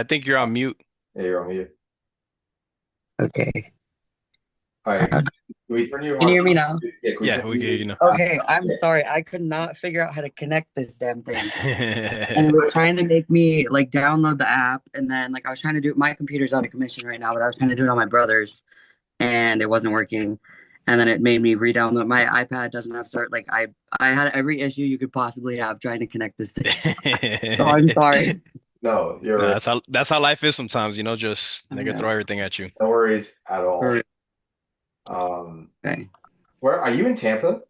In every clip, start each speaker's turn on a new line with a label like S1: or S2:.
S1: I think you're on mute.
S2: Yeah, you're on mute.
S3: Okay.
S2: All right.
S3: Can
S2: Can we turn your
S3: you hear me
S2: hotspot?
S3: now?
S2: Yeah, can we turn
S1: Yeah, we can hear
S2: you?
S1: you now.
S3: Okay, I'm sorry. I could not figure out how to connect this damn thing. And it was trying to make me like download the app and then like I was trying to do my computer's out of commission right now, but I was trying to do it on my brother's and it wasn't working. And then it made me re-download my iPad doesn't have start like I had every issue you could possibly have trying to connect this thing. So I'm sorry.
S2: No, you're
S1: No,
S2: right.
S1: that's how life is sometimes, just
S3: Oh,
S1: they could
S3: yeah.
S1: throw everything at you.
S2: No worries at
S3: For
S2: all.
S3: real.
S2: Um,
S3: Okay.
S2: where are you in Tampa?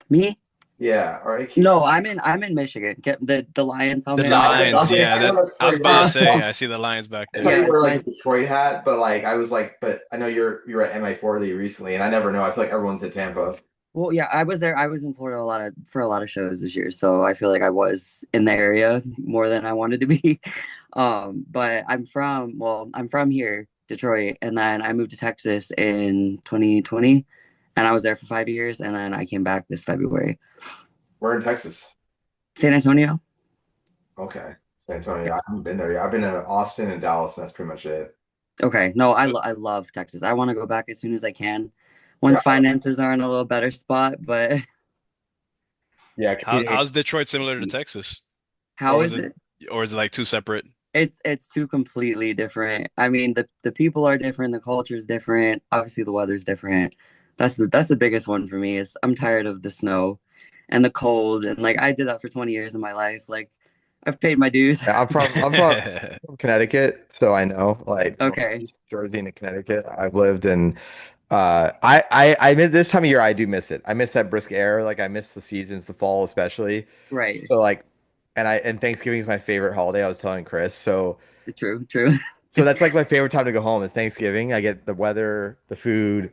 S3: Me?
S2: Yeah. All right.
S3: No, I'm in Michigan. Get the Lions
S1: The
S3: helmet. I'm in
S1: Lions,
S2: Okay,
S1: yeah,
S2: I know
S1: that
S2: that's
S1: I
S2: where
S1: was
S2: you're
S1: about to
S2: at.
S1: say, I see the Lions back
S2: I saw
S1: there.
S2: you
S3: Yeah,
S2: wear
S3: it's
S2: like a
S3: my
S2: Detroit hat, but like I was like, but I know you're at MI4 recently, and I never know. I feel like everyone's at Tampa.
S3: Well, yeah, I was there. I was in Florida for a lot of shows this year, so I feel like I was in the area more than I wanted to be. But I'm from here, Detroit, and then I moved to Texas in 2020, and I was there for 5 years, and then I came back this February.
S2: We're in Texas.
S3: San Antonio?
S2: Okay. San Antonio. I haven't been there yet. I've been to Austin and Dallas, and that's pretty much it.
S3: Okay, no,
S1: But
S3: I love Texas. I want to go back as soon as I can,
S2: Yeah.
S3: once finances are in a little better spot. But
S2: Yeah,
S1: how
S2: competing.
S1: how's Detroit similar to Texas? Or
S3: how
S1: was
S3: is
S1: it
S3: it?
S1: or is it like two separate?
S3: It's two completely different. I mean, the people are different, the culture is different. Obviously, the weather's different. That's the biggest one for me is I'm tired of the snow and the cold and like I did that for 20 years of my life. Like I've paid my dues.
S2: Yeah, I'm from Connecticut, so I know like
S3: Okay.
S2: Northeast Jersey and Connecticut. I've lived in I miss this time of year I do miss it. I miss that brisk air, like I miss the seasons, the fall especially.
S3: Right.
S2: So like and Thanksgiving is my favorite holiday, I was telling Chris.
S3: True, true.
S2: So that's like my favorite time to go home is Thanksgiving. I get the weather, the food,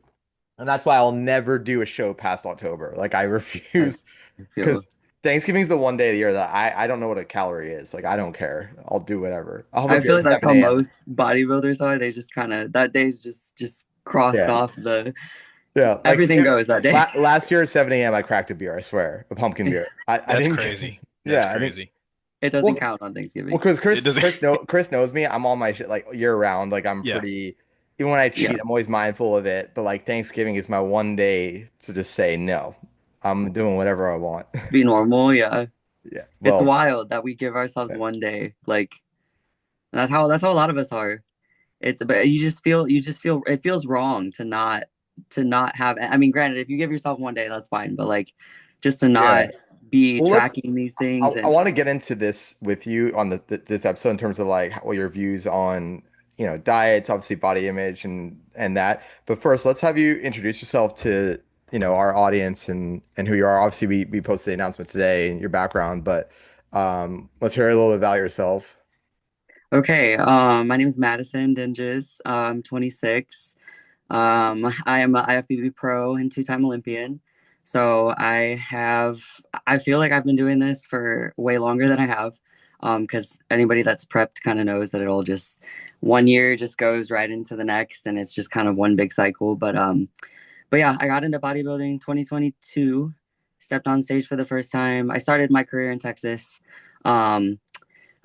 S2: and that's why I'll never do a show past October. Like I
S3: I
S2: refuse
S3: feel
S2: because Thanksgiving's the one day of the year that I don't know what a calorie is. Like I don't care. I'll do whatever. I'll have a
S3: I
S2: beer
S3: feel
S2: at
S3: like that's how
S2: 7 a.m.
S3: most bodybuilders are. They just kind of that day's just crossed
S2: Yeah.
S3: off the
S2: Yeah. Like
S3: everything goes that day.
S2: last year at 7 a.m. I cracked a beer, I swear. A pumpkin beer. I
S1: That's
S2: think
S1: crazy. That's
S2: yeah, I think
S1: crazy.
S3: It doesn't
S2: well
S3: count on
S2: well
S3: Thanksgiving.
S2: because
S1: It doesn't.
S2: Chris knows me. I'm on my shit like year round. Like I'm
S1: Yeah.
S2: pretty even when I
S3: Yeah,
S2: cheat, I'm always mindful of it. But like Thanksgiving is my one day to just say no. I'm doing whatever I want.
S3: be normal. Yeah.
S2: Yeah.
S3: It's
S2: Well,
S3: wild that we give ourselves one day. Like that's how a lot of us are. It's but you just feel it feels wrong to not have. I mean, granted, if you give yourself one day, that's fine. But like, just to
S2: yeah.
S3: not be
S2: Well, let's
S3: tracking these
S2: I,
S3: things
S2: I
S3: and
S2: want to get into this with you on this episode in terms of like what your views on, diets, obviously body image and that. But first, let's have you introduce yourself to, our audience and who you are. Obviously, we posted the announcement today and your background, but let's hear a little bit about yourself.
S3: okay. My name is Madison Dinges. I'm 26. I am a IFBB pro and two-time Olympian. So I feel like I've been doing this for way longer than I have. Because anybody that's prepped kind of knows that it'll just one year just goes right into the next, and it's just kind of one big cycle. But yeah, I got into bodybuilding 2022, stepped on stage for the first time. I started my career in Texas. Um,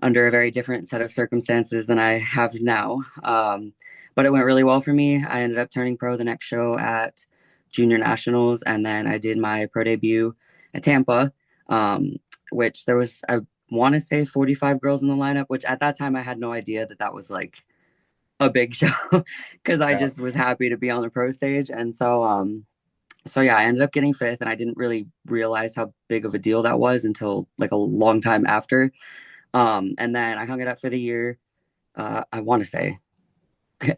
S3: under a very different set of circumstances than I have now. But it went really well for me. I ended up turning pro the next show at Junior Nationals, and then I did my pro debut at Tampa, um, which there was, I want to say 45 girls in the lineup, which at that time I had no idea that that was like a big show because I
S2: Yeah.
S3: just was happy to be on the pro stage. And so yeah, I ended up getting fifth, and I didn't really realize how big of a deal that was until like a long time after. And then I hung it up for the year. I want to say,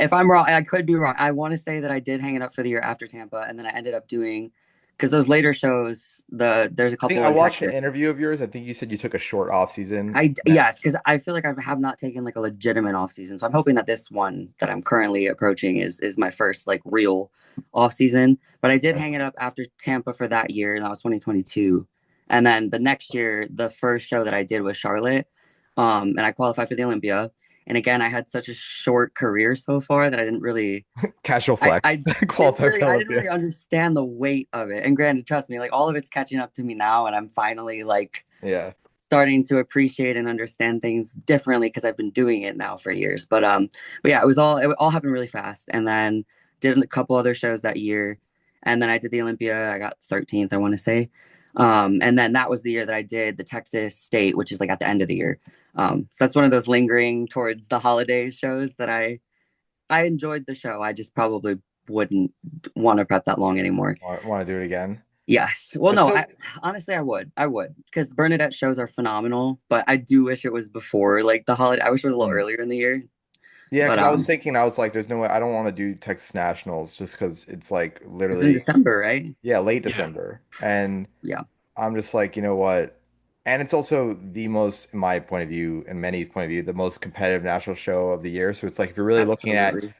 S3: if I'm wrong, I could be wrong. I want to say that I did hang it up for the year after Tampa, and then I ended up doing because those later shows, there's a
S2: I think
S3: couple
S2: I
S3: in
S2: watched an
S3: Texas.
S2: interview of yours. I think you said you took a short off season.
S3: I yes, because I feel like I have not taken like a legitimate off season, so I'm hoping that this one that I'm currently approaching is my first like real off season. But I did hang it up after Tampa for that year, and that was 2022. And then the next year, the first show that I did was Charlotte, and I qualified for the Olympia. And again, I had such a short career so far that I didn't really
S2: Casual
S3: I,
S2: flex.
S3: I didn't
S2: Qualified
S3: really
S2: for
S3: I didn't
S2: Olympia.
S3: really understand the weight of it. And granted, trust me, like all of it's catching up to me now, and I'm finally like
S2: Yeah.
S3: starting to appreciate and understand things differently because I've been doing it now for years. But yeah, it all happened really fast, and then did a couple other shows that year, and then I did the Olympia. I got 13th, I want to say, and then that was the year that I did the Texas State, which is like at the end of the year. So that's one of those lingering towards the holidays shows that I enjoyed the show. I just probably wouldn't want to prep that long anymore.
S2: Want to do it again?
S3: Yes. Well,
S2: It's
S3: no,
S2: so
S3: honestly, I would, because Bernadette shows are phenomenal, but I do wish it was before like the holiday. I wish it was a little
S2: mm.
S3: earlier in the year.
S2: Yeah,
S3: But
S2: because I was thinking, I was like, there's no way I don't want to do Texas Nationals just because it's like
S3: it's in
S2: literally,
S3: December, right?
S2: yeah, late
S1: Yeah.
S2: December. And
S3: Yeah,
S2: I'm just like, you know what? And it's also the most, in my point of view, and many point of view, the most competitive national show of the year. So it's like if you're really looking at,
S3: absolutely.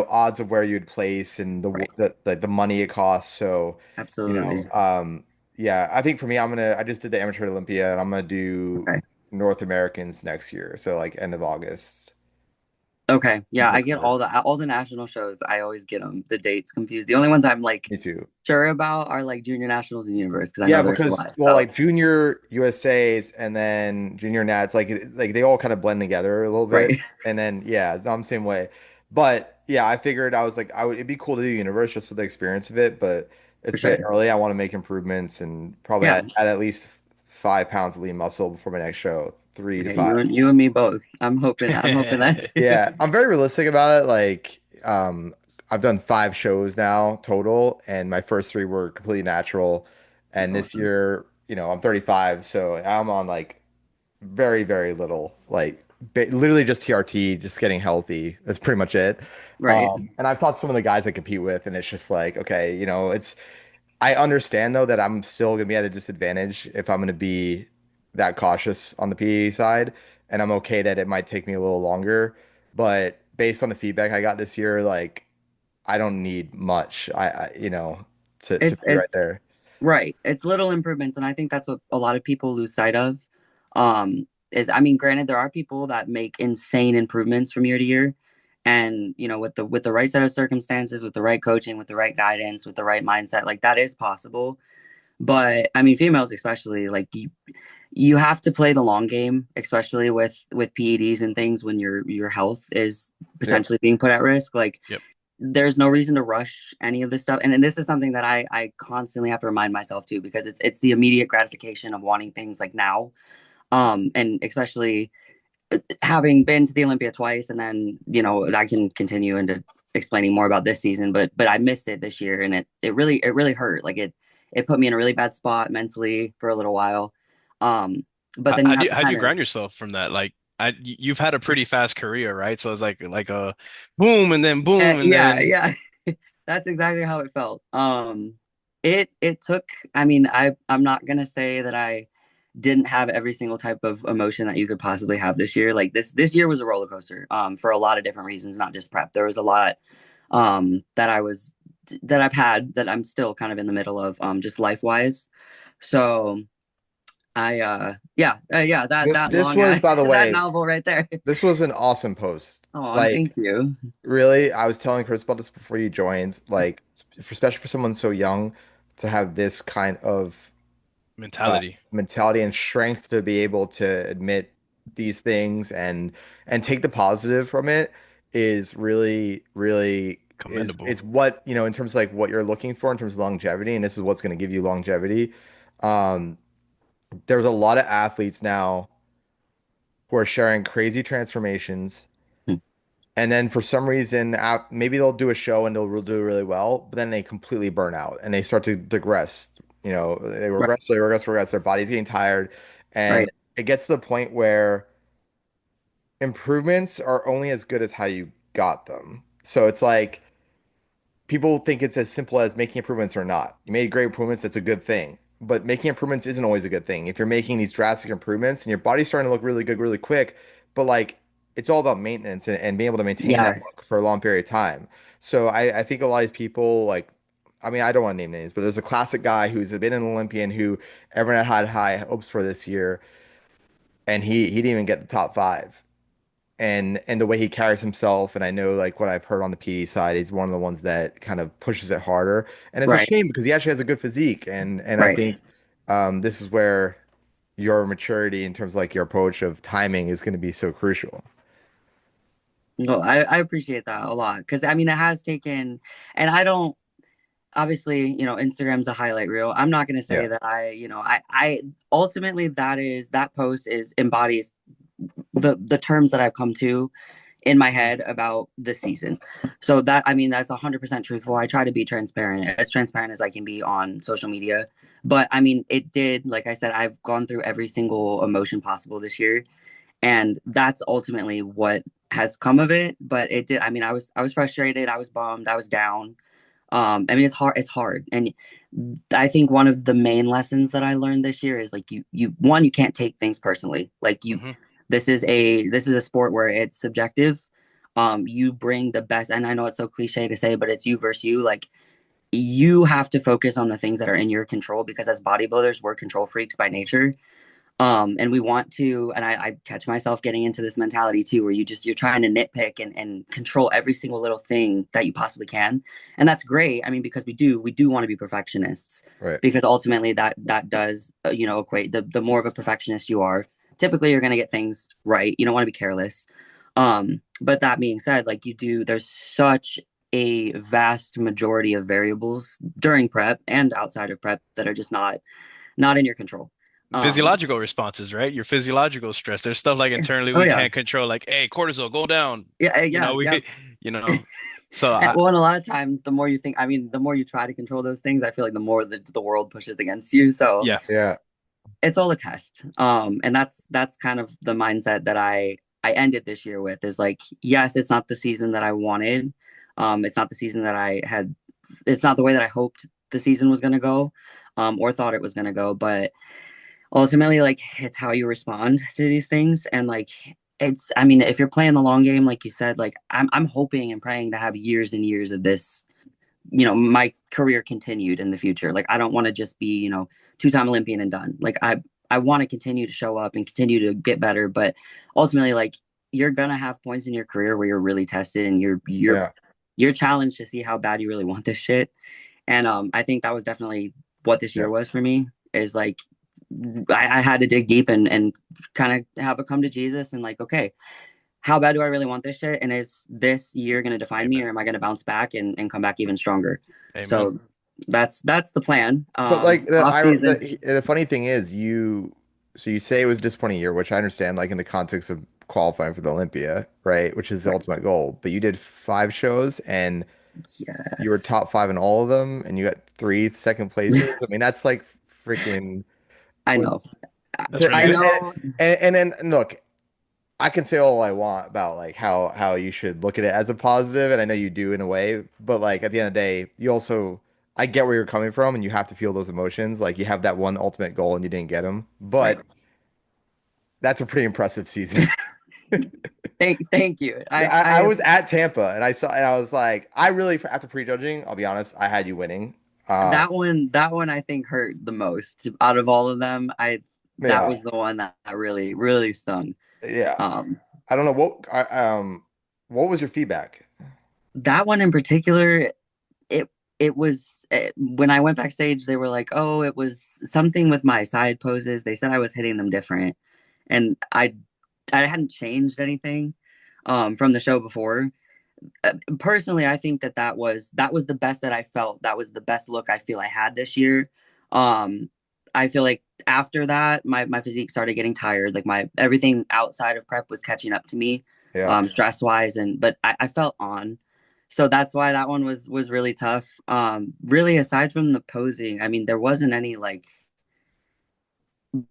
S2: odds of where you'd place and
S3: Right.
S2: the money it costs. So, you know,
S3: Absolutely.
S2: yeah, I think for me, I just did the Amateur Olympia and I'm gonna do
S3: Okay.
S2: North Americans next year. So like end of August.
S3: Okay. Yeah, I
S2: That's
S3: get
S2: it.
S3: all the national shows. I always get them the dates confused. The only ones I'm like
S2: Me too.
S3: sure about are like junior nationals and universe because I
S2: Yeah,
S3: know there's a
S2: because
S3: lot.
S2: well,
S3: So
S2: like junior USA's and then junior Nats, like they all kind of blend together a little bit.
S3: right,
S2: And then yeah, I'm the same way. But yeah, I figured I was like, it'd be cool to do universe just for the experience of it. But
S3: for
S2: it's a bit
S3: sure.
S2: early. I want to make improvements and probably
S3: Yeah.
S2: add at least 5 pounds of lean muscle before my next show, three to
S3: Okay.
S2: five.
S3: You and me both. I'm hoping that too.
S2: Yeah, I'm very realistic about it. Like, I've done 5 shows now total, and my first 3 were completely natural.
S3: That's
S2: And this
S3: awesome.
S2: year, I'm 35, so I'm on like very, very little, like literally just TRT, just getting healthy. That's pretty much it.
S3: Right.
S2: And I've taught some of the guys I compete with, and it's just like, okay, I understand though that I'm still gonna be at a disadvantage if I'm gonna be that cautious on the PE side, and I'm okay that it might take me a little longer. But based on the feedback I got this year, like I don't need much. To be right
S3: It's
S2: there.
S3: right. It's little improvements, and I think that's what a lot of people lose sight of. Is I mean, granted, there are people that make insane improvements from year to year, and with the right set of circumstances, with the right coaching, with the right guidance, with the right mindset, like that is possible. But I mean, females especially, like you have to play the long game, especially with PEDs and things when your health is
S2: Yep.
S3: potentially being put at risk. Like
S1: Yep.
S3: there's no reason to rush any of this stuff. And this is something that I constantly have to remind myself too, because it's the immediate gratification of wanting things like now. And especially having been to the Olympia twice, and then I can continue into explaining more about this season, but I missed it this year, and it really hurt. Like it put me in a really bad spot mentally for a little while. Um, but then you have to
S1: How do
S3: kind
S1: you
S3: of
S1: ground yourself from that? Like you've had a pretty fast career, right? So it's like a boom and then boom and
S3: yeah,
S1: then
S3: yeah. That's exactly how it felt. It took. I mean, I'm not gonna say that I didn't have every single type of emotion that you could possibly have this year. Like this year was a roller coaster. For a lot of different reasons, not just prep. There was a lot that I've had that I'm still kind of in the middle of just life wise. So yeah, that
S2: This
S3: that
S2: this
S3: long
S2: was, by the
S3: that
S2: way,
S3: novel right there.
S2: this was an awesome post.
S3: Oh,
S2: Like,
S3: thank you.
S2: really, I was telling Chris about this before you joined. Like, especially for someone so young to have this kind of
S1: mentality.
S2: mentality and strength to be able to admit these things and take the positive from it is really, really
S1: Commendable.
S2: is what, in terms of like what you're looking for in terms of longevity, and this is what's going to give you longevity. Um, there's a lot of athletes now who are sharing crazy transformations.
S3: Hmm.
S2: And then for some reason, maybe they'll do a show and they'll do really well, but then they completely burn out and they start to digress. They
S3: Right,
S2: regress, they regress, regress. Their body's getting tired. And
S3: right.
S2: it gets to the point where improvements are only as good as how you got them. So it's like people think it's as simple as making improvements or not. You made great improvements, that's a good thing. But making improvements isn't always a good thing. If you're making these drastic improvements and your body's starting to look really good really quick, but like it's all about maintenance and being able to maintain that
S3: Yes,
S2: look for a long period of time. So I think a lot of these people like I mean, I don't want to name names, but there's a classic guy who's been an Olympian who everyone had high hopes for this year, and he didn't even get the top 5 and the way he carries himself, and I know like what I've heard on the PE side, he's one of the ones that kind of pushes it harder, and it's a
S3: right,
S2: shame because he actually has a good physique, and I
S3: right.
S2: think this is where your maturity in terms of like your approach of timing is going to be so crucial.
S3: No, I appreciate that a lot because I mean it has taken, and I don't obviously, Instagram's a highlight reel. I'm not going to say
S2: Yeah.
S3: that I ultimately that post is embodies the terms that I've come to in my head about this season. So that, I mean, that's 100% truthful. I try to be transparent as I can be on social media. But I mean, it did, like I said, I've gone through every single emotion possible this year. And that's ultimately what has come of it. But it did, I mean, I was frustrated, I was bummed, I was down. I mean, it's hard. And I think one of the main lessons that I learned this year is like you can't take things personally. Like
S1: Hmm.
S3: this is a sport where it's subjective. You bring the best, and I know it's so cliche to say, but it's you versus you. Like you have to focus on the things that are in your control because as bodybuilders, we're control freaks by nature. And we want to, and I catch myself getting into this mentality too, where you're trying to nitpick and control every single little thing that you possibly can. And that's great. I mean, because we do want to be perfectionists
S2: Right.
S3: because ultimately that does, equate the more of a perfectionist you are, typically you're going to get things right. You don't want to be careless. But that being said, like there's such a vast majority of variables during prep and outside of prep that are just not in your control. Um,
S1: Physiological responses, right? Your physiological stress. There's stuff like internally
S3: Oh
S1: we
S3: yeah,
S1: can't control, like, hey, cortisol, go down.
S3: yeah,
S1: You
S3: yeah,
S1: know,
S3: yeah.
S1: you know. So
S3: Well, and a lot of times, the more you think, I mean, the more you try to control those things, I feel like the more the world pushes against you. So
S1: yeah,
S2: Yeah.
S3: it's all a test. And that's kind of the mindset that I ended this year with is like, yes, it's not the season that I wanted. It's not the season that I had. It's not the way that I hoped the season was going to go, or thought it was going to go. But ultimately, like it's how you respond to these things, and like I mean, if you're playing the long game, like you said, like I'm hoping and praying to have years and years of this, my career continued in the future. Like I don't want to just be, two-time Olympian and done. Like I want to continue to show up and continue to get better, but ultimately, like you're gonna have points in your career where you're really tested and
S2: Yeah.
S3: you're challenged to see how bad you really want this shit. And I think that was definitely what this
S2: Yeah.
S3: year was for me. Is like I had to dig deep and kind of have a come to Jesus and like, okay, how bad do I really want this shit? And is this year going to define me,
S1: amen,
S3: or am I going to bounce back and come back even stronger?
S1: amen.
S3: So that's the plan.
S2: But like
S3: Off season,
S2: the funny thing is so you say it was a disappointing year, which I understand like in the context of qualifying for the Olympia, right? Which is the
S3: right?
S2: ultimate goal. But you did 5 shows and you were
S3: Yes,
S2: top five in all of them and you got three second places. I mean, that's like freaking
S3: I
S2: with
S3: know,
S1: That's really
S3: I
S1: good.
S3: know.
S2: and then look, I can say all I want about like how you should look at it as a positive, and I know you do in a way, but like at the end of the day, you also I get where you're coming from, and you have to feel those emotions. Like you have that one ultimate goal, and you didn't get them,
S3: Right.
S2: but that's a pretty impressive season.
S3: Thank you.
S2: I was at Tampa, and I saw, and I was like, I really after prejudging, I'll be honest, I had you winning. Uh,
S3: that one I think hurt the most out of all of them. That
S2: yeah,
S3: was the one that really really stung.
S2: yeah.
S3: Um,
S2: I don't know what was your feedback?
S3: that one in particular, it it was when I went backstage, they were like, "Oh, it was something with my side poses." They said I was hitting them different, and I hadn't changed anything from the show before. Personally, I think that was the best that I felt. That was the best look I feel I had this year. Um, I feel like after that, my physique started getting tired. Like my everything outside of prep was catching up to me,
S2: Yeah,
S3: stress wise, and but I felt on. So that's why that one was really tough. Really, aside from the posing, I mean, there wasn't any like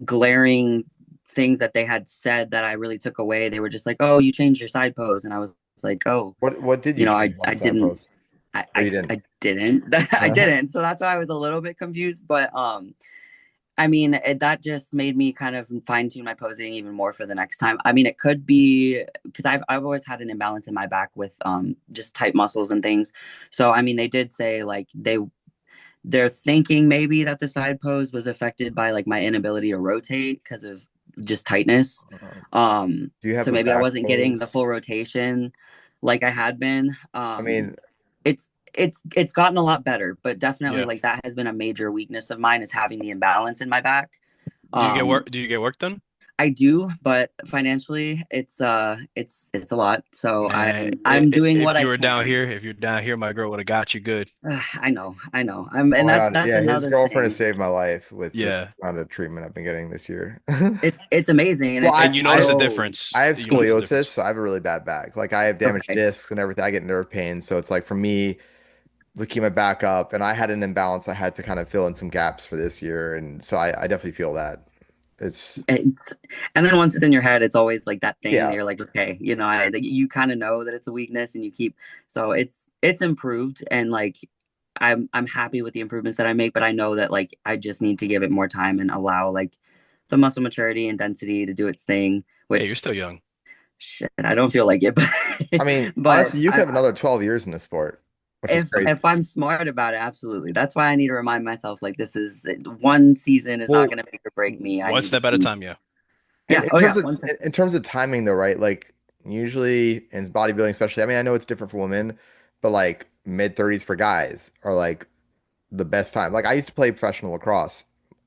S3: glaring things that they had said that I really took away. They were just like, "Oh, you changed your side pose," and I was like, "Oh,
S2: what did
S3: you
S2: you
S3: know,
S2: change
S3: I
S2: on the
S3: I
S2: side
S3: didn't
S2: post,
S3: I
S2: or you
S3: I,
S2: didn't?
S3: I didn't I didn't." So that's why I was a little bit confused. But I mean, that just made me kind of fine tune my posing even more for the next time. I mean, it could be because I've always had an imbalance in my back with just tight muscles and things. So I mean, they did say like they're thinking maybe that the side pose was affected by like my inability to rotate because of just tightness.
S2: Do you have
S3: So
S2: a
S3: maybe I
S2: back
S3: wasn't getting the
S2: pose?
S3: full rotation like I had been.
S2: I mean,
S3: It's gotten a lot better, but definitely
S1: Yeah.
S3: like that has been a major weakness of mine is having the imbalance in my back.
S1: Do you get
S3: Um,
S1: work? Do you get work done?
S3: I do, but financially, it's a lot. So
S1: Man,
S3: I'm doing what
S1: if
S3: I
S1: you were down
S3: can.
S1: here, if you're down here, my girl would have got you good.
S3: I know. And
S2: Oh my
S3: that's
S2: God. Yeah, his
S3: another
S2: girlfriend has
S3: thing.
S2: saved my life with the
S1: Yeah,
S2: amount of treatment I've been getting this year.
S3: It's amazing, and
S2: Well,
S3: it's
S1: and you notice a
S2: I
S3: so
S1: difference.
S2: I have
S1: You notice a
S2: scoliosis,
S1: difference.
S2: so I have a really bad back. Like I have damaged
S3: okay.
S2: discs and everything. I get nerve pain, so it's like for me to keep my back up, and I had an imbalance. I had to kind of fill in some gaps for this year, and so I definitely feel that. It's
S3: It's and then once it's in your head, it's always like that thing that
S2: yeah,
S3: you're like, okay, you kind of know that it's a weakness, and you keep. So it's improved, and like I'm happy with the improvements that I make, but I know that like I just need to give it more time and allow like the muscle maturity and density to do its thing,
S1: Hey,
S3: which
S1: you're still young.
S3: shit, I don't feel like it, but
S2: I mean,
S3: but
S2: honestly, you could have another 12 years in the sport, which is crazy.
S3: if I'm smart about it, absolutely. That's why I need to remind myself like this is one season is not
S2: Well,
S3: going to make or break me. I
S1: One
S3: need
S1: step at a
S3: to,
S1: time, yeah.
S2: and
S3: yeah. Oh yeah, one second.
S2: in terms of timing though, right? Like usually in bodybuilding, especially, I mean, I know it's different for women, but like mid 30s for guys are like the best time. Like I used to play professional lacrosse.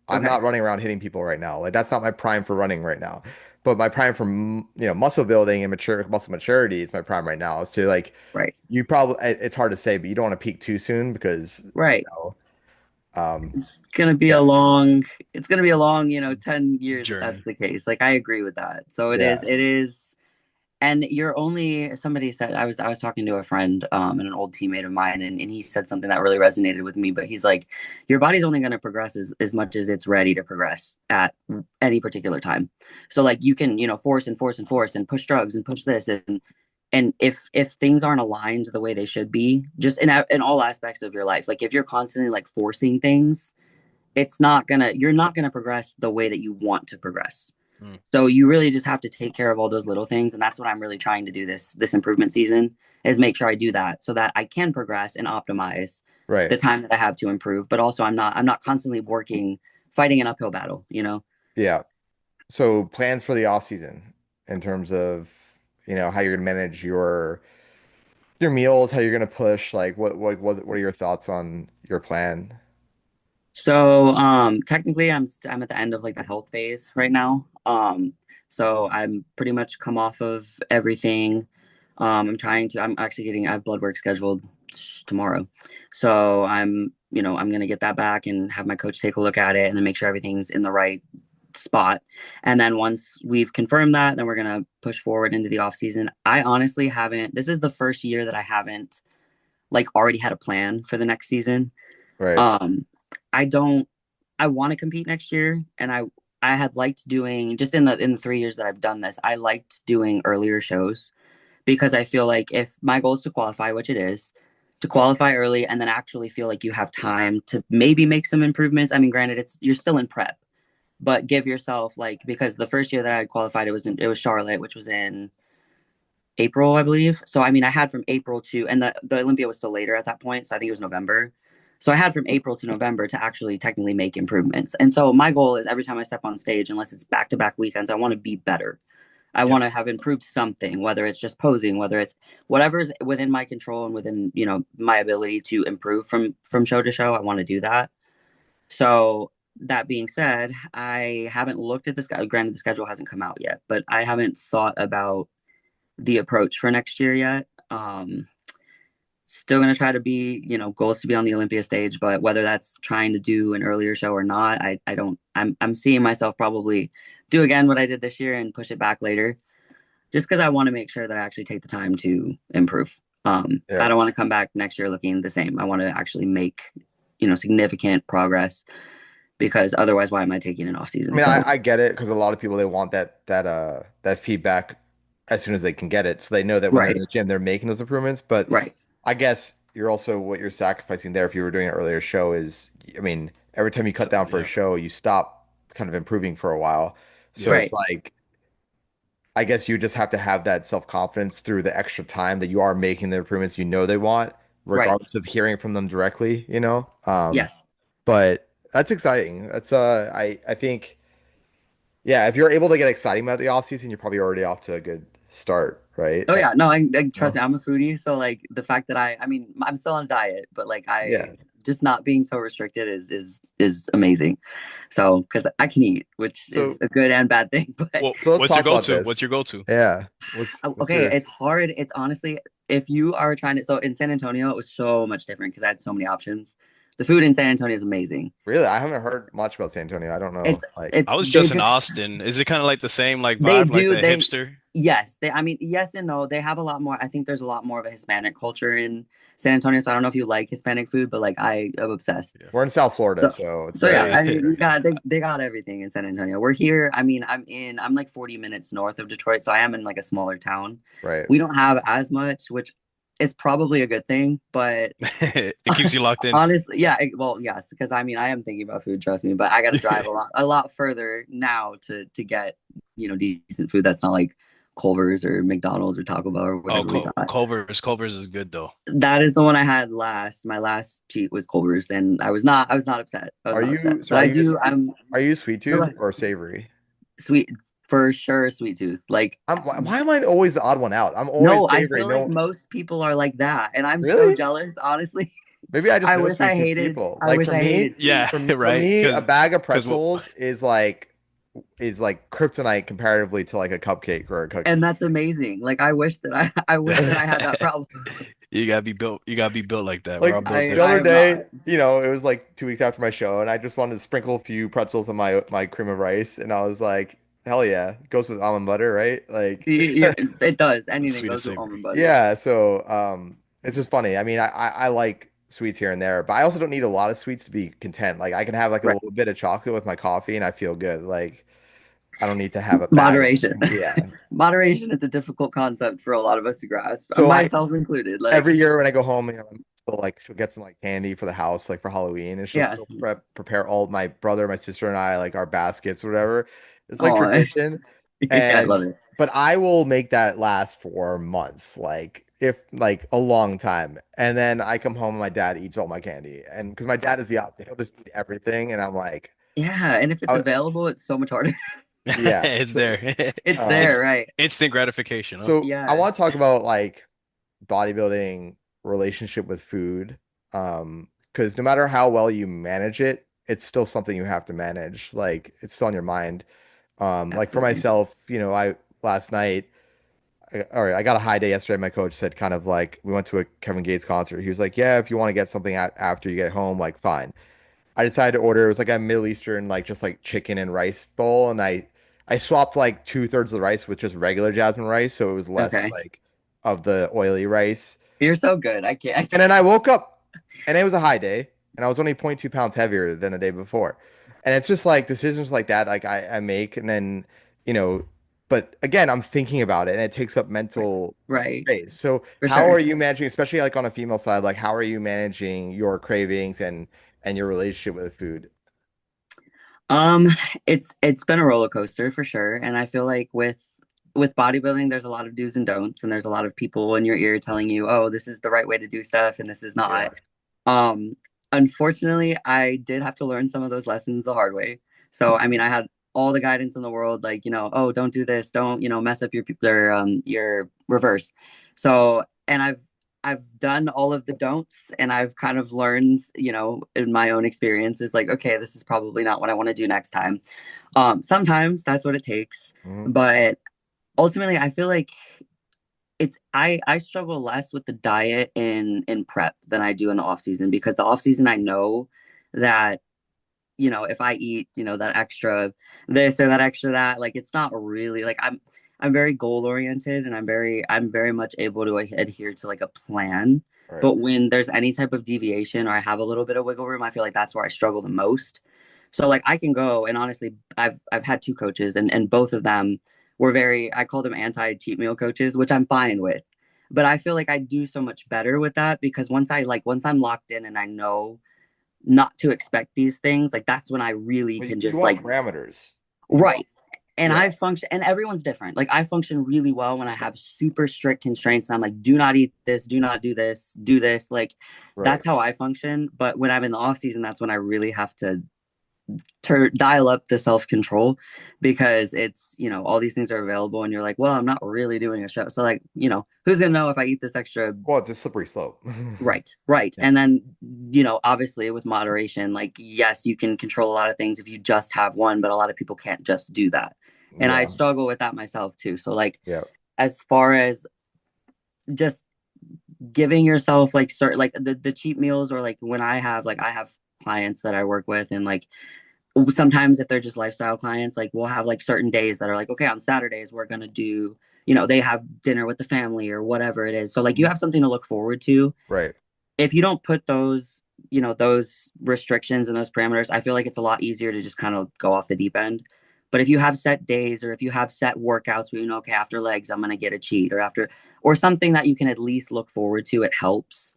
S2: I'm
S3: Okay,
S2: not running around hitting people right now. Like that's not my prime for running right now. But my prime for muscle building and muscle maturity is my prime right now. Is to like
S3: right,
S2: you probably it's hard to say, but you don't want to peak too soon because
S3: right.
S2: know, um
S3: It's gonna be
S2: yeah,
S3: it's gonna be a long, 10 years if that's
S1: Journey.
S3: the case. Like I agree with that. So
S2: yeah,
S3: it is, and you're only somebody said I was talking to a friend, and an old teammate of mine, and he said something that really resonated with me. But he's like, your body's only gonna progress as much as it's ready to progress at any particular time. So like you can, force and force and force and push drugs and push this and if things aren't aligned the way they should be, just in all aspects of your life, like if you're constantly like forcing things, you're not gonna progress the way that you want to progress.
S1: Mm.
S3: So you really just have to take care of all those little things, and that's what I'm really trying to do this improvement season is make sure I do that so that I can progress and optimize
S2: right.
S3: the time that I have to improve. But also I'm not constantly working fighting an uphill battle, you know?
S2: Yeah. So plans for the off season in terms of, how you're gonna manage your meals, how you're gonna push, like what are your thoughts on your plan?
S3: So technically I'm at the end of like the health phase right now. So I'm pretty much come off of everything. I'm actually I have blood work scheduled tomorrow. So I'm gonna get that back and have my coach take a look at it and then make sure everything's in the right spot. And then once we've confirmed that, then we're gonna push forward into the off season. I honestly haven't, this is the first year that I haven't like already had a plan for the next season.
S2: Right.
S3: Um, I don't. I want to compete next year, and I had liked doing just in the 3 years that I've done this. I liked doing earlier shows because I feel like if my goal is to qualify, which it is, to qualify early and then actually feel like you have time to maybe make some improvements. I mean, granted, it's you're still in prep, but give yourself like because the first year that I qualified, it was Charlotte, which was in April, I believe. So I mean, I had from April to, and the Olympia was still later at that point, so I think it was November. So I had from April to November to actually technically make improvements. And so my goal is every time I step on stage, unless it's back to back weekends, I want to be better. I
S1: Yep.
S3: want to have improved something, whether it's just posing, whether it's whatever's within my control and within my ability to improve from show to show. I want to do that. So that being said, I haven't looked at the schedule. Granted, the schedule hasn't come out yet, but I haven't thought about the approach for next year yet. Still going to try to be, goals to be on the Olympia stage, but whether that's trying to do an earlier show or not, I don't, I'm seeing myself probably do again what I did this year and push it back later just because I want to make sure that I actually take the time to improve. I
S2: Yeah.
S3: don't want to come back next year looking the same. I want to actually make, significant progress because otherwise, why am I taking an off
S2: I
S3: season?
S2: mean,
S3: So,
S2: I get it because a lot of people they want that feedback as soon as they can get it, so they know that when they're in
S3: right,
S2: the gym they're making those improvements. But
S3: right,
S2: I guess you're also what you're sacrificing there if you were doing an earlier show is, I mean, every time you cut down for a
S1: Yeah.
S2: show, you stop kind of improving for a while. So
S1: Yeah.
S2: it's
S3: right,
S2: like I guess you just have to have that self-confidence through the extra time that you are making the improvements you know they want,
S3: right.
S2: regardless of hearing it from them directly.
S3: Yes.
S2: But that's exciting. That's I think yeah, if you're able to get exciting about the off season, you're probably already off to a good start, right?
S3: Oh yeah, no, I trust
S2: No?
S3: me. I'm a foodie, so like the fact that I mean, I'm still on a diet, but like I
S2: Yeah.
S3: just not being so restricted is amazing. So because I can eat, which is
S2: So
S3: a good and bad thing. But
S1: Well,
S2: so let's
S1: what's your
S2: talk about
S1: go-to? What's
S2: this.
S1: your go-to?
S2: Yeah. What's
S3: okay,
S2: your
S3: it's hard. It's honestly, if you are trying to, so in San Antonio, it was so much different because I had so many options. The food in San Antonio is amazing.
S2: really? I haven't heard much about San Antonio. I don't
S3: It's
S2: know. Like,
S1: I
S3: it's
S1: was
S3: they
S1: just in
S3: just
S1: Austin. Is it kind of like the same like
S3: they
S1: vibe, like
S3: do
S1: the
S3: they
S1: hipster?
S3: yes they I mean yes and no. They have a lot more. I think there's a lot more of a Hispanic culture in San Antonio. So I don't know if you like Hispanic food, but like I am obsessed.
S2: we're in South Florida,
S3: So
S2: so it's
S3: so yeah,
S2: very,
S3: I mean,
S1: Yeah.
S3: you got they got everything in San Antonio. We're here. I mean, I'm like 40 minutes north of Detroit, so I am in like a smaller town.
S2: right.
S3: We don't have as much, which is probably a good thing, but
S1: It keeps you locked in.
S3: honestly, yeah, well, yes, because I mean, I am thinking about food, trust me, but I got to drive a lot further now to get, decent food that's not like Culver's or McDonald's or Taco Bell or
S1: Oh,
S3: whatever we got.
S1: Culver's is good though.
S3: That is the one I had last. My last cheat was Culver's, and I was not upset. I was
S2: Are
S3: not upset.
S2: you so
S3: But
S2: are you sweet
S3: go
S2: tooth
S3: ahead.
S2: or savory?
S3: Sweet for sure, sweet tooth. Like
S2: Why am I always the odd one out? I'm always
S3: no, I
S2: savory.
S3: feel like
S2: No,
S3: most people are like that, and I'm so
S2: really?
S3: jealous, honestly.
S2: Maybe I just know sweet tooth people.
S3: I
S2: Like
S3: wish I hated
S1: Yeah,
S3: sweets.
S2: for
S1: right.
S2: me, a bag of
S1: Because what?
S2: pretzels is like kryptonite comparatively to like a cupcake or a
S3: And
S2: cookie.
S3: that's amazing. Like I wish that I had that problem.
S1: You gotta be built. You gotta be built like that. We're all
S2: Like
S1: built
S2: the
S3: I
S2: other
S1: different.
S3: am
S2: day,
S3: not.
S2: it was like 2 weeks after my show, and I just wanted to sprinkle a few pretzels on my cream of rice, and I was like, hell yeah, goes with almond butter, right? Like,
S3: It does.
S1: The
S3: Anything
S1: sweetest
S3: goes with
S1: savory.
S3: almond butter.
S2: yeah. So it's just funny. I mean, I like sweets here and there, but I also don't need a lot of sweets to be content. Like I can have like a
S3: Right.
S2: little bit of chocolate with my coffee, and I feel good. Like I don't need to have a bag of,
S3: Moderation.
S2: yeah.
S3: Moderation is a difficult concept for a lot of us to grasp,
S2: So I
S3: myself included. Like,
S2: every year when I go home, I'm still like she'll get some like candy for the house, like for Halloween, and she'll
S3: yeah.
S2: still prepare all my brother, my sister, and I like our baskets, or whatever. It's like
S3: Oh,
S2: tradition,
S3: I
S2: and
S3: love it.
S2: but I will make that last for months, like if like a long time, and then I come home and my dad eats all my candy, and because my dad is the opposite, he'll just eat everything, and I'm like,
S3: Yeah, and if it's
S2: I,
S3: available, it's so much harder.
S2: yeah.
S1: It's there.
S3: It's
S2: Um,
S3: there, right?
S1: Instant gratification, huh?
S2: so I want to
S3: Yes.
S2: talk about like bodybuilding relationship with food. Because no matter how well you manage it, it's still something you have to manage. Like it's still on your mind. Like for
S3: Absolutely.
S2: myself, I last night, all right, I got a high day yesterday. My coach said kind of like we went to a Kevin Gates concert. He was like, "Yeah, if you want to get something after you get home, like fine." I decided to order. It was like a Middle Eastern, like just like chicken and rice bowl, and I swapped like 2/3 of the rice with just regular jasmine rice, so it was less
S3: Okay.
S2: like of the oily rice.
S3: You're so good. I
S2: And
S3: can't.
S2: then I woke up and it was a high day and I was only 0.2 pounds heavier than the day before. And it's just like decisions like that, like I make and then, you know, but again, I'm thinking about it and it takes up mental
S3: Right.
S2: space. So
S3: For
S2: how are
S3: sure.
S2: you managing, especially like on a female side, like how are you managing your cravings and your relationship with food?
S3: Um, it's been a roller coaster for sure, and I feel like with bodybuilding, there's a lot of do's and don'ts, and there's a lot of people in your ear telling you, "Oh, this is the right way to do stuff, and this is
S2: Yeah.
S3: not." Um, Unfortunately, I did have to learn some of those lessons the hard way. So, I mean, I had all the guidance in the world, like, oh, don't do this, don't, mess up your reverse. So, and I've done all of the don'ts, and I've kind of learned, in my own experiences, like, okay, this is probably not what I want to do next time. Sometimes that's what it takes,
S2: Mhm.
S3: but ultimately, I feel like I struggle less with the diet in prep than I do in the off season because the off season I know that if I eat that extra this or that extra that, like it's not really like I'm very goal oriented, and I'm very much able to adhere to like a plan.
S2: Right.
S3: But when there's any type of deviation or I have a little bit of wiggle room, I feel like that's where I struggle the most. So like I can go, and honestly, I've had two coaches, and both of them were very, I call them anti cheat meal coaches, which I'm fine with. But I feel like I do so much better with that because once I'm locked in and I know not to expect these things, like that's when I really
S2: Well,
S3: can
S2: you
S3: just
S2: want
S3: like
S2: parameters. You want,
S3: right. And
S2: yeah,
S3: I function, and everyone's different. Like I function really well when I have super strict constraints, and I'm like, do not eat this, do not do this, do this. Like
S2: right.
S3: that's how I function. But when I'm in the off season, that's when I really have to dial up the self-control because it's, all these things are available and you're like, well, I'm not really doing a show. So like, who's gonna know if I eat this extra.
S2: Well, it's a slippery slope.
S3: Right, right.
S2: Yeah.
S3: And then, obviously with moderation, like, yes, you can control a lot of things if you just have one, but a lot of people can't just do that. And I
S2: Yeah.
S3: struggle with that myself too. So like,
S2: Yeah.
S3: as far as just giving yourself like certain, like the cheap meals, or like when I have clients that I work with, and like sometimes if they're just lifestyle clients, like we'll have like certain days that are like, okay, on Saturdays we're gonna do, they have dinner with the family or whatever it is. So like you
S2: Mhm.
S3: have something to look forward to.
S2: Right.
S3: If you don't put those restrictions and those parameters, I feel like it's a lot easier to just kind of go off the deep end. But if you have set days, or if you have set workouts where okay, after legs I'm gonna get a cheat, or something that you can at least look forward to, it helps.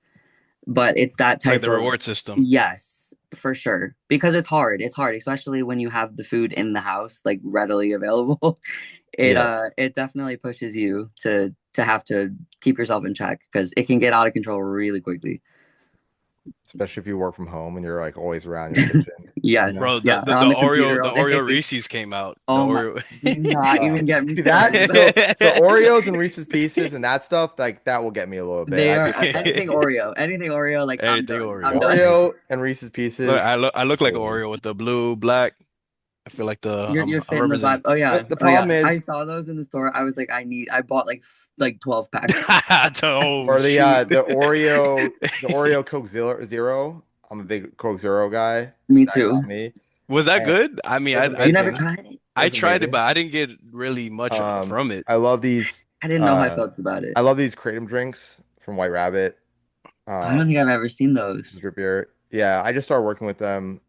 S3: But it's that
S1: It's like
S3: type
S1: the
S3: of,
S1: reward system.
S3: yes, for sure. Because it's hard, especially when you have the food in the house, like readily available. it
S2: Yeah.
S3: uh it definitely pushes you to have to keep yourself in check because it can get out of control really quickly.
S2: Especially if you work from home and you're like always around your kitchen, you
S3: Yes,
S2: know?
S1: Bro,
S3: yeah, on the computer
S1: The
S3: all
S1: Oreo
S3: day.
S1: Reese's came out. The
S3: Oh my,
S1: Oreo.
S3: do not even get me
S2: See that?
S3: started.
S2: So the Oreos and Reese's Pieces and that stuff, like that will get me a little bit.
S3: They
S2: I
S3: are
S2: do like that.
S3: anything Oreo, like I'm
S1: Anything
S3: done. I'm
S1: Oreo.
S3: done.
S2: Oreo and Reese's
S1: Look,
S2: Pieces,
S1: I look like
S2: absolutely.
S1: Oreo with the blue, black. I feel like
S3: You're
S1: I'm
S3: fitting the vibe.
S1: representing.
S3: Oh yeah,
S2: The
S3: oh yeah.
S2: problem
S3: I
S2: is,
S3: saw those in the store. I was like, I bought like 12 packs.
S1: Oh
S2: or
S1: shoot.
S2: the Oreo Coke Zero. I'm a big Coke Zero guy, so
S3: Me
S2: that
S3: too.
S2: got me.
S1: Was that
S2: And
S1: good? I mean,
S2: it was
S3: You never
S2: amazing.
S3: tried it?
S2: It
S1: I
S2: was
S1: tried it,
S2: amazing.
S1: but I didn't get really much from it.
S2: I love these.
S3: I didn't know how I
S2: Uh,
S3: felt about it.
S2: I love these kratom drinks from White Rabbit.
S3: I don't
S2: Um,
S3: think I've ever seen
S2: this
S3: those.
S2: is root beer. Yeah, I just started working with them.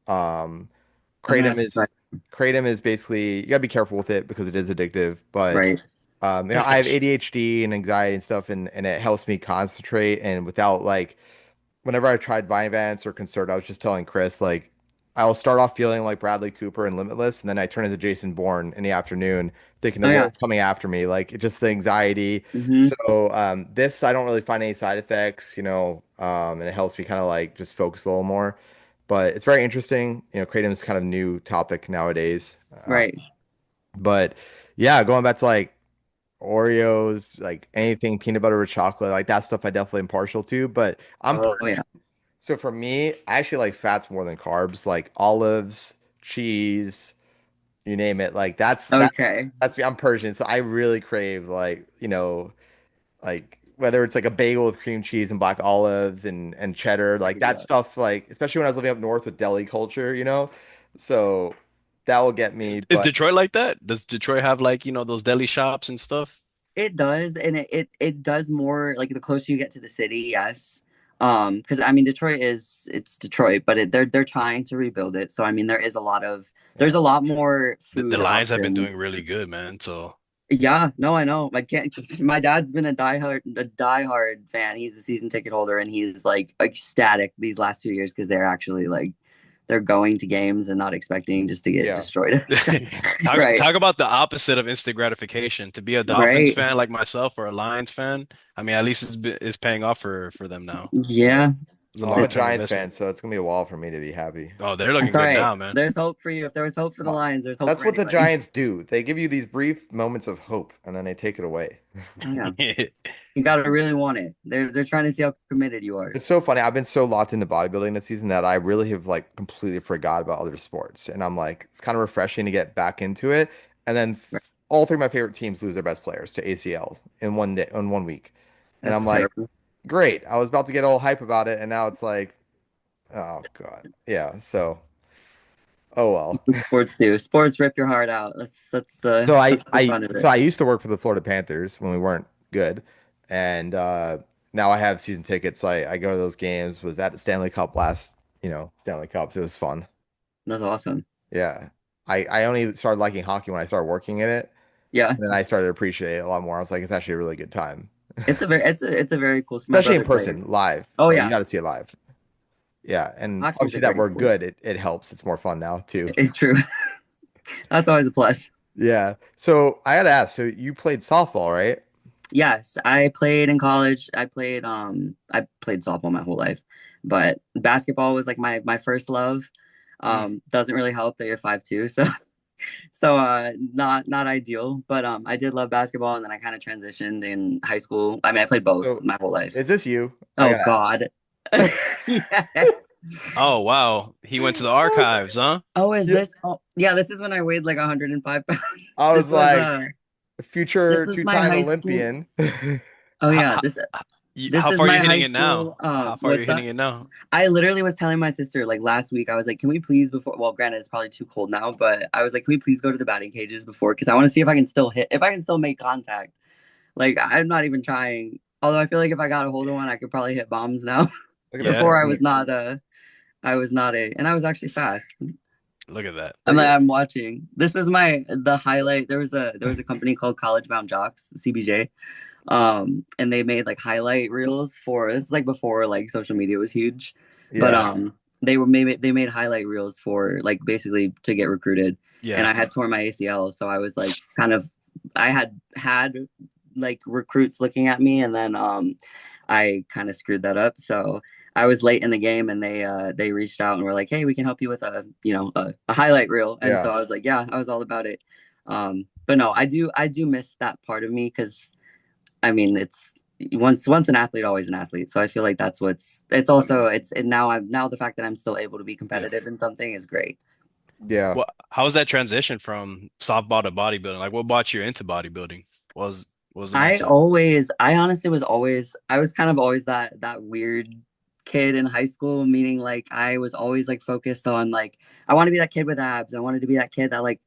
S3: I'm gonna
S2: Kratom
S3: have to try.
S2: is Kratom is basically you gotta be careful with it because it is addictive. But
S3: Right.
S2: I have ADHD and anxiety and stuff, and it helps me concentrate. And without like, whenever I tried Vyvanse or Concert, I was just telling Chris like, I'll start off feeling like Bradley Cooper and Limitless, and then I turn into Jason Bourne in the afternoon, thinking the
S3: Oh yeah.
S2: world's coming after me, like just the anxiety.
S3: Mm-hmm.
S2: So this I don't really find any side effects, and it helps me kind of like just focus a little more. But it's very interesting. Kratom is kind of new topic nowadays.
S3: Right.
S2: But yeah, going back to like Oreos, like anything peanut butter with chocolate, like that stuff I definitely am partial to. But
S3: Oh yeah.
S2: so for me, I actually like fats more than carbs, like olives, cheese, you name it. Like
S3: Okay.
S2: that's me. I'm Persian, so I really crave like, like whether it's like a bagel with cream cheese and black olives and cheddar,
S3: There
S2: like
S3: we
S2: that
S3: go.
S2: stuff, like especially when I was living up north with deli culture. So that will get me.
S1: Is
S2: But
S1: Detroit like that? Does Detroit have like, those deli shops and stuff?
S3: It does, and it does more like the closer you get to the city, yes. Because I mean Detroit it's Detroit, but they're trying to rebuild it. So I mean there's
S2: yeah,
S3: a lot more
S1: The
S3: food
S1: Lions have been doing
S3: options.
S1: really good, man. So
S3: Yeah, no, I know. I can't. My dad's been a diehard fan. He's a season ticket holder, and he's like ecstatic these last 2 years because they're actually like they're going to games and not expecting just to get
S2: yeah,
S3: destroyed. Right,
S1: talk about the opposite of instant gratification. To be a Dolphins
S3: right.
S1: fan like myself or a Lions fan, I mean, at least it's paying off for them now.
S2: yeah.
S3: Yeah,
S1: It's a
S2: Well, I'm a
S1: long-term
S2: Giants
S1: investment.
S2: fan, so it's gonna be a while for me to be happy.
S1: Oh, they're looking
S3: that's all
S1: good
S3: right.
S1: now, man.
S3: There's hope for you. If there was hope for the
S2: Well,
S3: Lions, there's hope
S2: that's
S3: for
S2: what the
S3: anybody.
S2: Giants do. They give you these brief moments of hope, and then they take it away.
S3: Yeah, you gotta really want it. They're trying to see how committed you are.
S2: It's so funny. I've been so locked into bodybuilding this season that I really have like completely forgot about other sports. And I'm like, it's kind of refreshing to get back into it. And then
S3: Right.
S2: all three of my favorite teams lose their best players to ACL in one day, in one week. And I'm
S3: That's
S2: like,
S3: terrible.
S2: great. I was about to get all hype about it, and now it's like, oh God. Yeah. So, oh well.
S3: Sports do. Sports rip your heart out. That's
S2: So
S3: the
S2: I
S3: that's the
S2: I
S3: fun of
S2: so
S3: it.
S2: I used to work for the Florida Panthers when we weren't good, and now I have season tickets. So I go to those games. Was at the Stanley Cup last, Stanley Cups. It was fun.
S3: That's awesome.
S2: Yeah, I only started liking hockey when I started working in it,
S3: Yeah,
S2: and then I started to appreciate it a lot more. I was like, it's actually a really good time,
S3: it's a very cool. My
S2: especially in
S3: brother
S2: person,
S3: plays.
S2: live.
S3: Oh
S2: Like you
S3: yeah,
S2: got to see it live. Yeah, and
S3: hockey's a
S2: obviously that
S3: great
S2: we're
S3: sport.
S2: good. It helps. It's more fun now too.
S3: It's true. That's always a plus.
S2: Yeah. So I had to ask. So you played softball, right?
S3: Yes, I played in college. I played softball my whole life, but basketball was like my first love.
S2: Mm.
S3: Doesn't really help that you're 5'2", so not ideal. But I did love basketball, and then I kind of transitioned in high school. I mean, I played both
S2: So
S3: my whole life.
S2: is this you? I
S3: Oh
S2: gotta
S3: God.
S2: ask.
S3: Yes.
S1: Oh wow. He went to the archives, huh?
S3: Oh, is
S2: Yeah,
S3: this? Oh, yeah. This is when I weighed like 105 pounds.
S2: I
S3: This
S2: was
S3: was
S2: like
S3: this
S2: future
S3: was my
S2: two-time
S3: high school.
S2: Olympian.
S3: Oh
S1: How,
S3: yeah,
S1: how,
S3: this
S1: how
S3: is
S1: far are you
S3: my high
S1: hitting it
S3: school.
S1: now? How far are you
S3: What's
S1: hitting
S3: that?
S1: it now?
S3: I literally was telling my sister like last week. I was like, "Can we please before?" Well, granted, it's probably too cold now, but I was like, "Can we please go to the batting cages before?" Because I want to see if I can still hit, if I can still make contact. Like I'm not even trying. Although I feel like if I got a hold of one, I could probably hit bombs now.
S2: Look at that
S1: Yeah.
S3: Before
S2: technique.
S3: I was not and I was actually fast.
S1: Look at that.
S3: I'm
S2: Look
S3: like,
S2: at
S3: I'm watching. This was the highlight. There was a company called College Bound Jocks, CBJ. And they made like highlight reels for this is like before like social media was huge. But
S2: yeah.
S3: they made highlight reels for like basically to get recruited. And
S1: Yeah.
S3: I had torn my ACL, so I was like kind of I had like recruits looking at me, and then I kind of screwed that up. So I was late in the game, and they reached out and were like, "Hey, we can help you with a highlight reel." And
S2: Yeah.
S3: so I was like, "Yeah," I was all about it. But no, I do miss that part of me because I mean it's once an athlete, always an athlete. So I feel like that's what's it's also it's and now the fact that I'm still able to be
S1: Yeah.
S3: competitive in something is great.
S2: Yeah.
S1: Well, how was that transition from softball to bodybuilding? Like, what brought you into bodybuilding? What was the mindset?
S3: I honestly I was kind of always that weird kid in high school, meaning like I was always like focused on like I want to be that kid with abs. I wanted to be that kid that like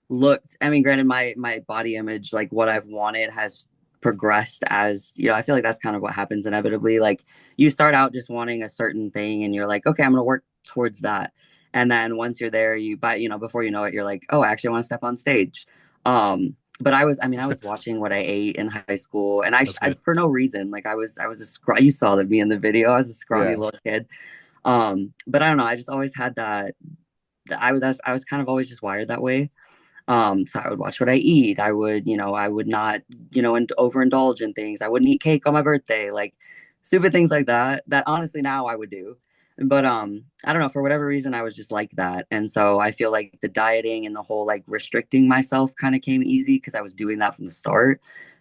S3: looked, I mean, granted my body image, like what I've wanted has progressed as, I feel like that's kind of what happens inevitably. Like you start out just wanting a certain thing and you're like, okay, I'm gonna work towards that. And then once you're there, before you know it, you're like, oh, I actually want to step on stage. But I was watching what I ate in high school, and
S1: That's good.
S3: for no reason, like I was a you saw me in the video. I was a scrawny
S2: Yeah.
S3: little kid. But I don't know. I just always had I was kind of always just wired that way. So I would watch what I eat. I would not, overindulge in things. I wouldn't eat cake on my birthday, like stupid things like that. That honestly now I would do. But I don't know, for whatever reason I was just like that. And so I feel like the dieting and the whole like restricting myself kind of came easy because I was doing that from the start.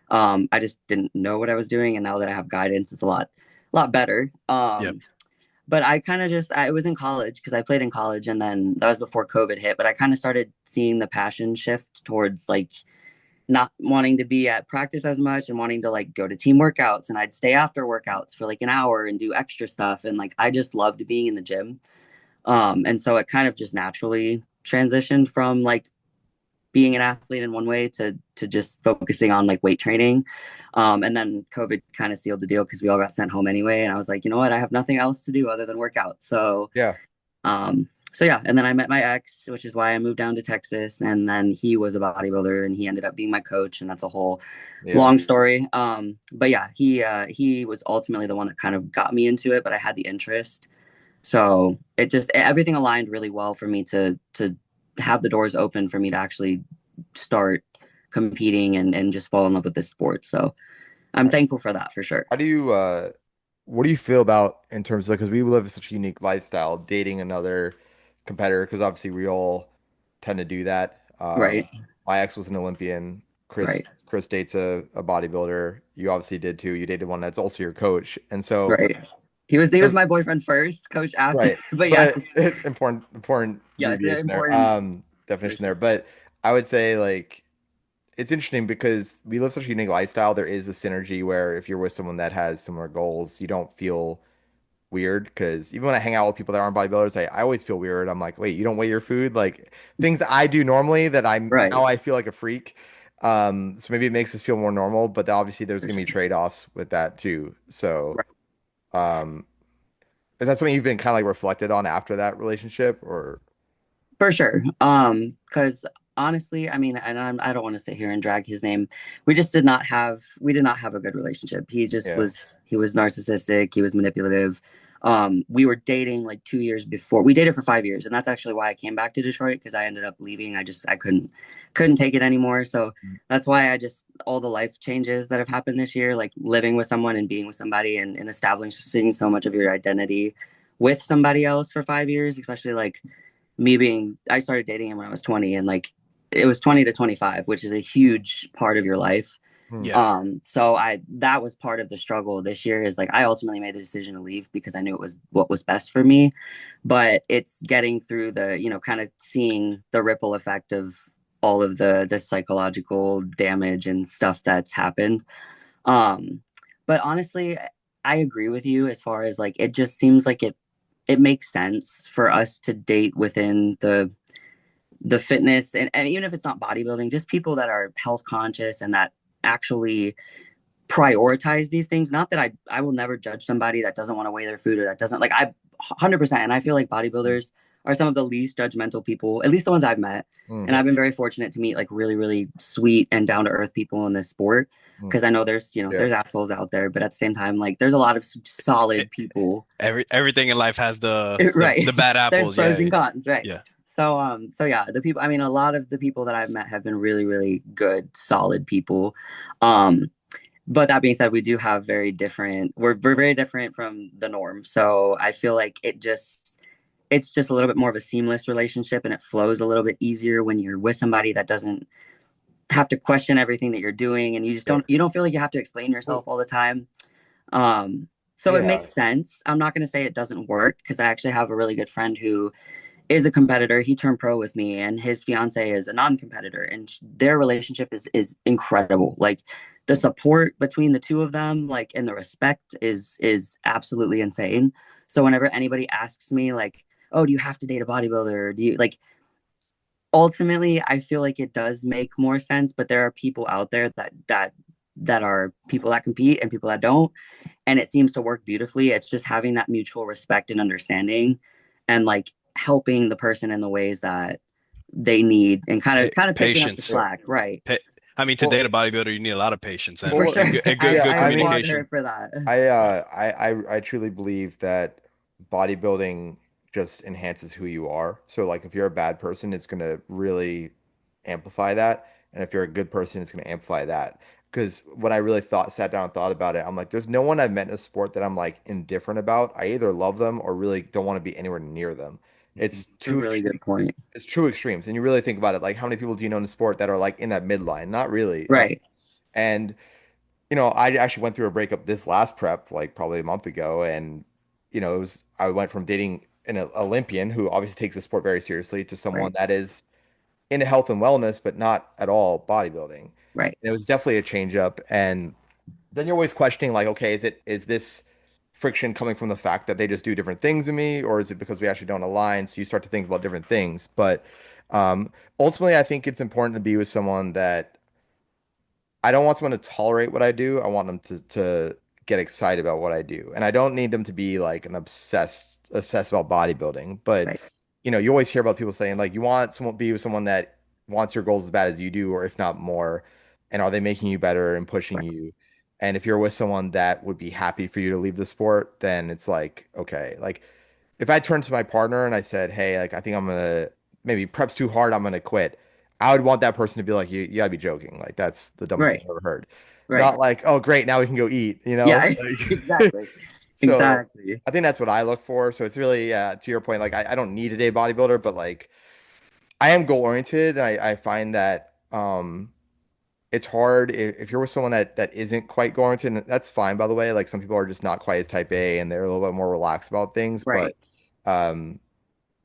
S3: I just didn't know what I was doing, and now that I have guidance, it's a lot better.
S1: Yep.
S3: But I kind of I was in college because I played in college, and then that was before COVID hit. But I kind of started seeing the passion shift towards like not wanting to be at practice as much and wanting to like go to team workouts, and I'd stay after workouts for like an hour and do extra stuff. And like I just loved being in the gym. And so it kind of just naturally transitioned from like being an athlete in one way to just focusing on like weight training. And then COVID kind of sealed the deal because we all got sent home anyway. And I was like, you know what? I have nothing else to do other than work out.
S2: Yeah.
S3: So yeah, and then I met my ex, which is why I moved down to Texas. And then he was a bodybuilder, and he ended up being my coach, and that's a whole
S2: Yeah.
S3: long story. But yeah, he was ultimately the one that kind of got me into it, but I had the interest. So everything aligned really well for me to have the doors open for me to actually start competing and just fall in love with this sport. So I'm thankful for that for sure.
S2: How do you what do you feel about in terms of because we live such a unique lifestyle, dating another competitor, because obviously we all tend to do that.
S3: Right,
S2: My ex was an Olympian.
S3: right,
S2: Chris dates a bodybuilder. You obviously did too. You dated one that's also your coach. And so
S3: right. He was
S2: as
S3: my boyfriend first, coach after.
S2: right.
S3: But yes,
S2: But it's important
S3: yes,
S2: abbreviation there.
S3: important for
S2: Definition there.
S3: sure.
S2: But I would say like it's interesting because we live such a unique lifestyle. There is a synergy where if you're with someone that has similar goals, you don't feel weird. Because even when I hang out with people that aren't bodybuilders, I always feel weird. I'm like, wait, you don't weigh your food? Like things that I do normally that
S3: Right,
S2: I feel like a freak. So maybe it makes us feel more normal, but obviously there's
S3: for
S2: gonna be
S3: sure.
S2: trade-offs with that too. So,
S3: Right.
S2: um, is that something you've been kind of like reflected on after that relationship or
S3: For sure. Because honestly, I mean, I don't want to sit here and drag his name. We did not have a good relationship.
S2: yeah.
S3: He was narcissistic. He was manipulative. We were dating like 2 years before. We dated for 5 years, and that's actually why I came back to Detroit because I ended up leaving. I couldn't take it anymore. So that's why all the life changes that have happened this year, like living with someone and being with somebody and establishing so much of your identity with somebody else for 5 years, especially like I started dating him when I was 20, and like it was 20 to 25, which is a huge part of your life.
S2: Hmm.
S1: Yeah.
S3: So that was part of the struggle this year is like I ultimately made the decision to leave because I knew it was what was best for me. But it's getting through the, kind of seeing the ripple effect of all of the psychological damage and stuff that's happened. Um, but honestly, I agree with you as far as like it just seems like it makes sense for us to date within the fitness and even if it's not bodybuilding, just people that are health conscious and that actually prioritize these things. Not that I will never judge somebody that doesn't want to weigh their food or that doesn't like I 100%. And I feel like bodybuilders are some of the least judgmental people, at least the ones I've met.
S2: Hmm.
S3: And I've been very fortunate to meet like really, really sweet and down to earth people in this sport.
S2: Hmm.
S3: Because I know there's,
S2: Yeah.
S3: there's assholes out there, but at the same time, like there's a lot of solid people.
S1: Everything in life has
S3: Right.
S1: the bad
S3: There's
S1: apples.
S3: pros
S1: Yeah.
S3: and cons, right?
S1: Yeah.
S3: So yeah, the people, I mean, a lot of the people that I've met have been really, really good, solid people. Um, but that being said, we do have we're very different from the norm. So I feel like it's just a little bit more of a seamless relationship and it flows a little bit easier when you're with somebody that doesn't have to question everything that you're doing and
S2: Sure.
S3: you don't feel like you have to explain yourself
S2: Well,
S3: all the time. So it
S2: yeah.
S3: makes sense. I'm not going to say it doesn't work because I actually have a really good friend who is a competitor. He turned pro with me, and his fiance is a non-competitor, and their relationship is incredible. Like the support between the two of them, like and the respect is absolutely insane. So whenever anybody asks me, like, "Oh, do you have to date a bodybuilder? Or do you like?" Ultimately, I feel like it does make more sense, but there are people out there that are people that compete and people that don't, and it seems to work beautifully. It's just having that mutual respect and understanding and like helping the person in the ways that they need and kind of picking up the
S1: Patience.
S2: Yeah.
S3: slack, right?
S1: Pa I mean, to date
S2: Well,
S1: a bodybuilder, you need a lot of patience
S3: For
S2: well,
S3: sure.
S1: and
S2: yeah.
S1: good
S3: I
S2: I mean,
S3: applaud her
S1: communication.
S3: for that.
S2: I truly believe that bodybuilding just enhances who you are. So like if you're a bad person, it's gonna really amplify that. And if you're a good person, it's gonna amplify that. Because when I really sat down and thought about it, I'm like, there's no one I've met in a sport that I'm like indifferent about. I either love them or really don't want to be anywhere near them. It's
S3: It's a
S2: two
S3: really good
S2: extremes.
S3: point.
S2: It's true extremes. And you really think about it, like how many people do you know in the sport that are like in that midline? Not really.
S3: Right.
S2: And I actually went through a breakup this last prep, like probably a month ago, and I went from dating an Olympian who obviously takes the sport very seriously to someone
S3: Right.
S2: that is into health and wellness, but not at all bodybuilding. And
S3: Right.
S2: it was definitely a change up. And then you're always questioning, like, okay, is this friction coming from the fact that they just do different things than me, or is it because we actually don't align? So you start to think about different things. But ultimately, I think it's important to be with someone that I don't want someone to tolerate what I do. I want them to get excited about what I do. And I don't need them to be like an obsessed about bodybuilding. But
S3: Right.
S2: you always hear about people saying like you want someone be with someone that wants your goals as bad as you do, or if not more. And are they making you better and pushing
S3: Right.
S2: you? And if you're with someone that would be happy for you to leave the sport, then it's like, okay, like if I turned to my partner and I said, "Hey, like I think I'm gonna maybe prep's too hard, I'm gonna quit," I would want that person to be like, "You gotta be joking! Like that's the dumbest thing
S3: Right.
S2: I've ever heard."
S3: Right.
S2: Not like, "Oh, great, now we can go eat," you know?
S3: Yeah.
S2: Like,
S3: Exactly.
S2: so
S3: Exactly.
S2: I think that's what I look for. So it's really, to your point, like I don't need a day bodybuilder, but like I am goal oriented, and I find that it's hard if you're with someone that isn't quite goal oriented. And that's fine, by the way. Like some people are just not quite as type A, and they're a little bit more relaxed about things, but
S3: Right.
S2: um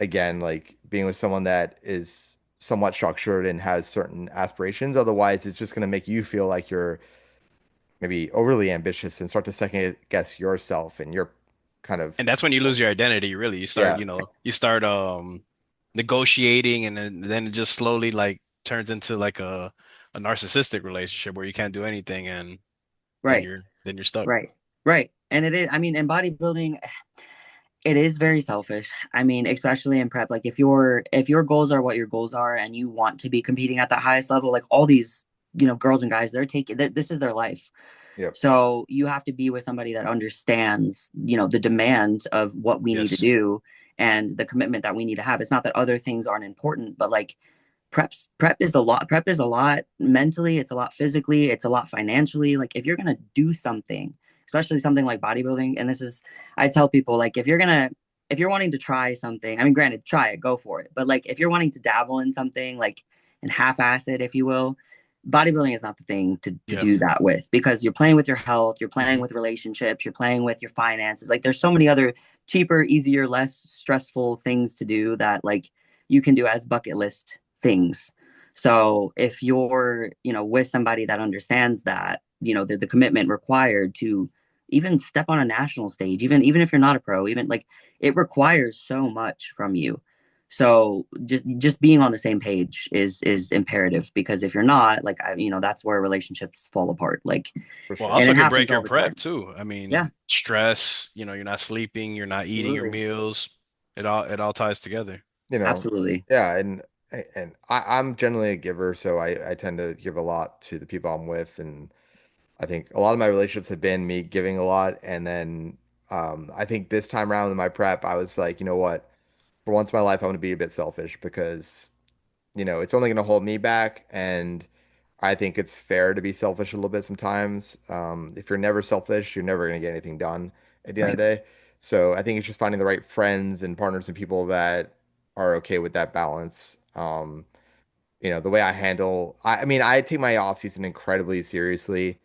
S2: again, like being with someone that is somewhat structured and has certain aspirations. Otherwise, it's just going to make you feel like you're maybe overly ambitious and start to second guess yourself and your kind of,
S1: And that's when you lose your identity, really.
S2: yeah,
S1: You start negotiating and then it just slowly like turns into like a narcissistic relationship where you can't do anything and
S3: Right.
S1: then you're stuck.
S3: Right. Right. And it is, I mean, in bodybuilding, it is very selfish. I mean, especially in prep, like if your goals are what your goals are and you want to be competing at the highest level, like all these, girls and guys, this is their life.
S2: yep,
S3: So you have to be with somebody that understands, the demand of what we need to
S1: Yes.
S3: do and the commitment that we need to have. It's not that other things aren't important, but like prep is a lot mentally, it's a lot physically, it's a lot financially. Like if you're gonna do something, especially something like bodybuilding, and this is I tell people like if you're gonna if you're wanting to try something, I mean, granted, try it, go for it. But like if you're wanting to dabble in something like and half-ass it, if you will, bodybuilding is not the thing to
S1: Yeah.
S3: do that with, because you're playing with your health, you're playing
S1: Hmm.
S3: with relationships, you're playing with your finances. Like there's so many other cheaper, easier, less stressful things to do that like you can do as bucket list things. So if you're, with somebody that understands that, the commitment required to even step on a national stage, even if you're not a pro, even like it requires so much from you. So just being on the same page is imperative, because if you're not, like that's where relationships fall apart. Like,
S2: For
S1: Well,
S2: sure.
S3: and
S1: also
S3: it
S1: could
S3: happens
S1: break your
S3: all the time.
S1: prep too. I
S3: Yeah,
S1: mean, stress, you're not sleeping, you're not eating your
S3: absolutely,
S1: meals. It all ties together.
S2: You know,
S3: absolutely,
S2: yeah, and I'm generally a giver, so I tend to give a lot to the people I'm with, and I think a lot of my relationships have been me giving a lot, and then I think this time around in my prep, I was like, you know what, for once in my life, I'm going to be a bit selfish because it's only going to hold me back, and I think it's fair to be selfish a little bit sometimes. If you're never selfish, you're never going to get anything done at the end of
S3: right,
S2: the day. So I think it's just finding the right friends and partners and people that are okay with that balance. The way I handle, I mean, I take my off season incredibly seriously,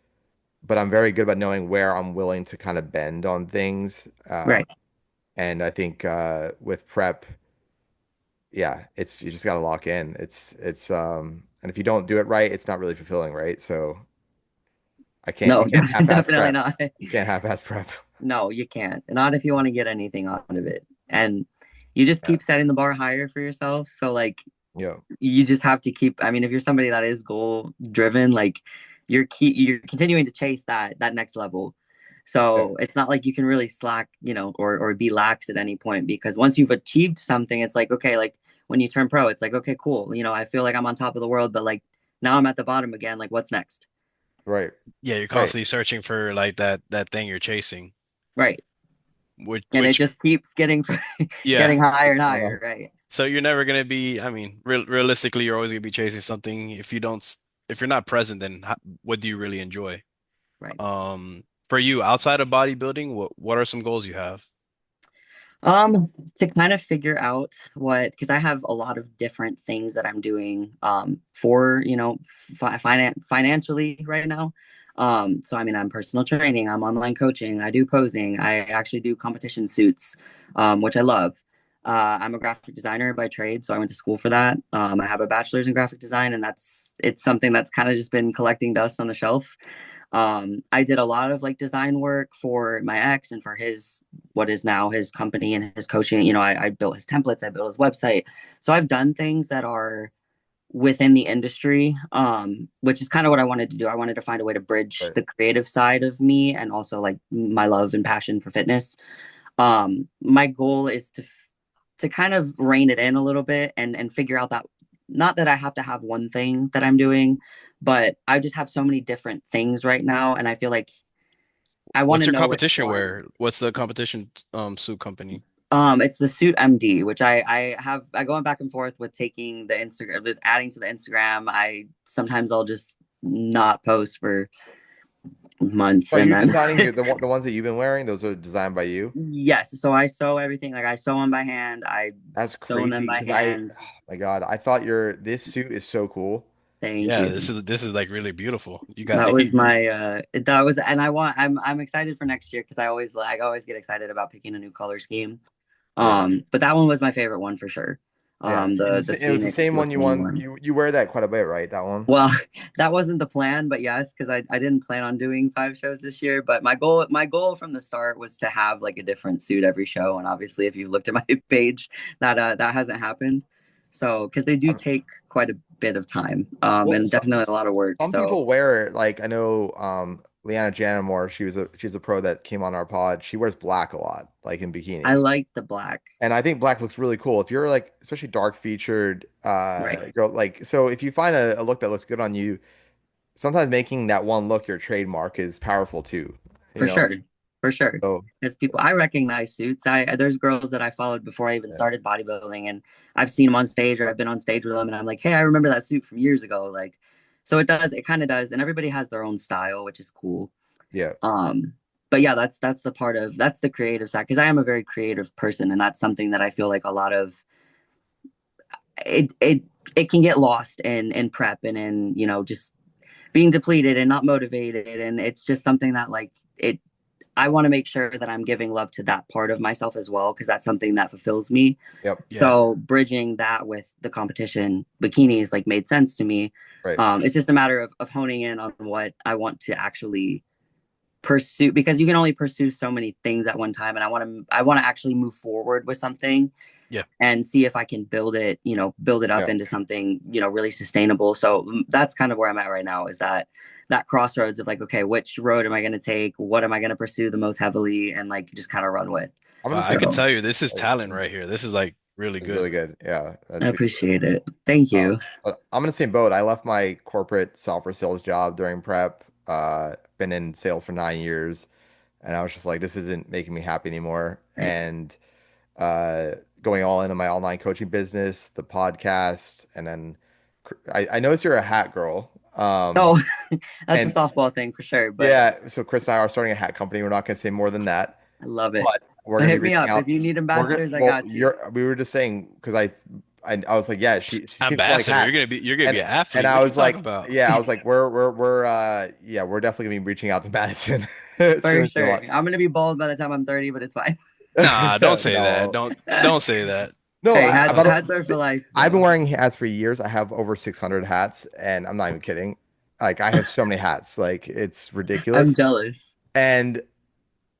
S2: but I'm very good about knowing where I'm willing to kind of bend on things.
S3: right.
S2: And I think with prep, yeah, it's you just got to lock in. And if you don't do it right, it's not really fulfilling, right? So you
S3: No,
S2: can't half-ass
S3: definitely
S2: prep.
S3: not.
S2: You can't half-ass prep.
S3: No, you can't. Not if you want to get anything out of it. And you just
S2: Yeah.
S3: keep setting the bar higher for yourself. So like
S2: Yeah.
S3: you just have to keep, I mean, if you're somebody that is goal driven, like you're continuing to chase that next level.
S2: Yeah.
S3: So it's not like you can really slack, or be lax at any point, because once you've achieved something, it's like, okay, like when you turn pro, it's like, okay, cool. I feel like I'm on top of the world, but like now I'm at the bottom again. Like what's next?
S2: Right.
S1: Yeah, you're
S2: Right.
S1: constantly searching for like that thing you're chasing,
S3: Right. And it
S1: which
S3: just keeps getting
S1: yeah.
S3: getting higher and
S2: I
S3: higher,
S2: know.
S3: right?
S1: So you're never gonna be, I mean, realistically, you're always gonna be chasing something. If you're not present, then what do you really enjoy?
S3: Right.
S1: For you, outside of bodybuilding, what are some goals you have?
S3: To kind of figure out because I have a lot of different things that I'm doing, for, financially right now. So I mean, I'm personal training, I'm online coaching, I do posing, I actually do competition suits, which I love. I'm a graphic designer by trade, so I went to school for that. I have a bachelor's in graphic design, and it's something that's kind of just been collecting dust on the shelf. I did a lot of like design work for my ex and for what is now his company and his coaching. I built his templates, I built his website. So I've done things that are within the industry, which is kind of what I wanted to do. I wanted to find a way to bridge
S2: Right.
S3: the creative side of me and also like my love and passion for fitness. My goal is to kind of rein it in a little bit and figure out that, not that I have to have one thing that I'm doing, but I just have so many different things right now, and I feel like I want
S1: What's
S3: to
S1: your
S3: know which
S1: competition
S3: one.
S1: wear? What's the competition suit company?
S3: It's the Suit MD, which I going back and forth with taking the Instagram, with adding to the Instagram. I'll just not post for months,
S2: Are
S3: and
S2: you
S3: then
S2: designing the ones that you've been wearing? Those are designed by you?
S3: yes. So I sew everything. Like I sew them by hand. I
S2: That's
S3: sew them
S2: crazy
S3: by
S2: because
S3: hand.
S2: oh my God, I thought this suit is so cool.
S3: Thank
S1: Yeah,
S3: you.
S1: this is like really beautiful. You got
S3: That was my that was, and I'm excited for next year because I always get excited about picking a new color scheme.
S2: Yeah.
S3: But that one was my favorite one for sure.
S2: Yeah. And
S3: The
S2: it was the
S3: Phoenix
S2: same one you
S3: looking
S2: won.
S3: one.
S2: You wear that quite a bit, right? That one?
S3: Well, that wasn't the plan, but yes, because I didn't plan on doing 5 shows this year. But my goal from the start was to have like a different suit every show. And obviously, if you've looked at my page, that hasn't happened. So because they do
S2: Um,
S3: take quite a bit of time,
S2: well,
S3: and definitely a lot of work.
S2: some
S3: So
S2: people wear it. Like I know, Leanna Janamore, she's a pro that came on our pod. She wears black a lot, like in
S3: I
S2: bikini.
S3: like the black.
S2: And I think black looks really cool. If you're like, especially dark featured,
S3: Right.
S2: girl, like, so if you find a look that looks good on you, sometimes making that one look your trademark is powerful too, you
S3: For
S2: know?
S3: sure. For sure.
S2: So,
S3: Because I recognize suits. There's girls that I followed before I even
S2: yeah,
S3: started bodybuilding, and I've seen them on stage, or I've been on stage with them, and I'm like, hey, I remember that suit from years ago. It kind of does, and everybody has their own style, which is cool.
S2: yeah,
S3: Um, but yeah, that's the creative side because I am a very creative person, and that's something that I feel like a lot of it it can get lost in prep and in just being depleted and not motivated, and it's just something that like it I want to make sure that I'm giving love to that part of myself as well because that's something that fulfills me.
S2: Yep.
S1: Yeah.
S3: So bridging that with the competition bikinis like made sense to me.
S2: Right.
S3: It's just a matter of honing in on what I want to actually pursue because you can only pursue so many things at one time, and I want to actually move forward with something
S1: Yeah.
S3: and see if I can build it up
S2: Yeah.
S3: into something, really sustainable. So that's kind of where I'm at right now is that crossroads of like, okay, which road am I going to take? What am I going to pursue the most heavily and like just kind of run with?
S2: I'm gonna
S1: Wow,
S2: say
S1: I could
S3: So
S1: tell you this is
S2: oh,
S1: talent right here. This is like really
S2: it's
S1: good.
S2: really good. Yeah,
S3: I
S2: that's
S3: appreciate it. Thank you.
S2: but I'm in the same boat. I left my corporate software sales job during prep. Been in sales for 9 years, and I was just like, this isn't making me happy anymore.
S3: Right.
S2: And uh, going all into my online coaching business, the podcast, and then I noticed you're a hat girl.
S3: Oh, that's a
S2: And
S3: softball thing for sure, but
S2: yeah, so Chris and I are starting a hat company. We're not going to say more than that,
S3: I love it.
S2: but we're going to be
S3: Hit me
S2: reaching
S3: up if
S2: out.
S3: you need
S2: We're going
S3: ambassadors. I
S2: well,
S3: got you.
S2: we were just saying because I was like, yeah, she seems to like
S1: Ambassador,
S2: hats.
S1: you're gonna be
S2: And
S1: an
S2: and
S1: athlete.
S2: I
S1: What you
S2: was
S1: talking
S2: like,
S1: about?
S2: yeah, I was like, we're yeah, we're definitely gonna be reaching out to Madison as soon
S3: For
S2: as she
S3: sure.
S2: launches.
S3: I'm gonna be bald by the time I'm 30, but it's fine.
S1: Nah, don't say that.
S2: No.
S1: Don't say that.
S2: No,
S3: Hey, hats
S2: by the
S1: Don't.
S3: hats are for life
S2: I've been
S3: though.
S2: wearing hats for years. I have over 600 hats, and I'm not even kidding. Like I have so many hats, like it's
S3: I'm
S2: ridiculous.
S3: jealous.
S2: And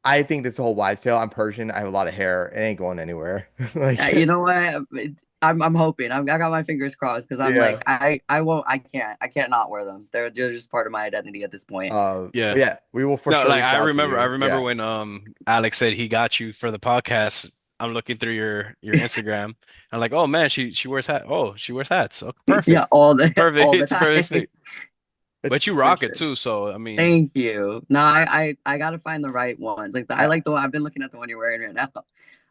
S2: I think this whole wives' tale. I'm Persian. I have a lot of hair. It ain't going anywhere.
S3: You
S2: Like,
S3: know what? I'm hoping. I got my fingers crossed because I'm like
S2: yeah.
S3: I won't I can't not wear them. They're just part of my identity at this point.
S2: But
S1: Yeah.
S2: yeah, we will for
S1: No,
S2: sure
S1: like
S2: reach out to
S1: I
S2: you.
S1: remember
S2: Yeah.
S1: when Alex said he got you for the podcast. I'm looking through your Instagram. I'm like, oh man, she wears hat. Oh, she wears hats. Oh,
S3: Yeah,
S1: perfect. It's a perfect.
S3: all the
S1: It's a perfect
S3: time.
S1: fit. But
S2: It's
S1: you
S3: For
S1: rock it
S3: sure.
S1: too. So I mean,
S3: Thank you. No, I gotta find the right ones. Like I
S2: I,
S3: like the one I've been looking at the one you're wearing right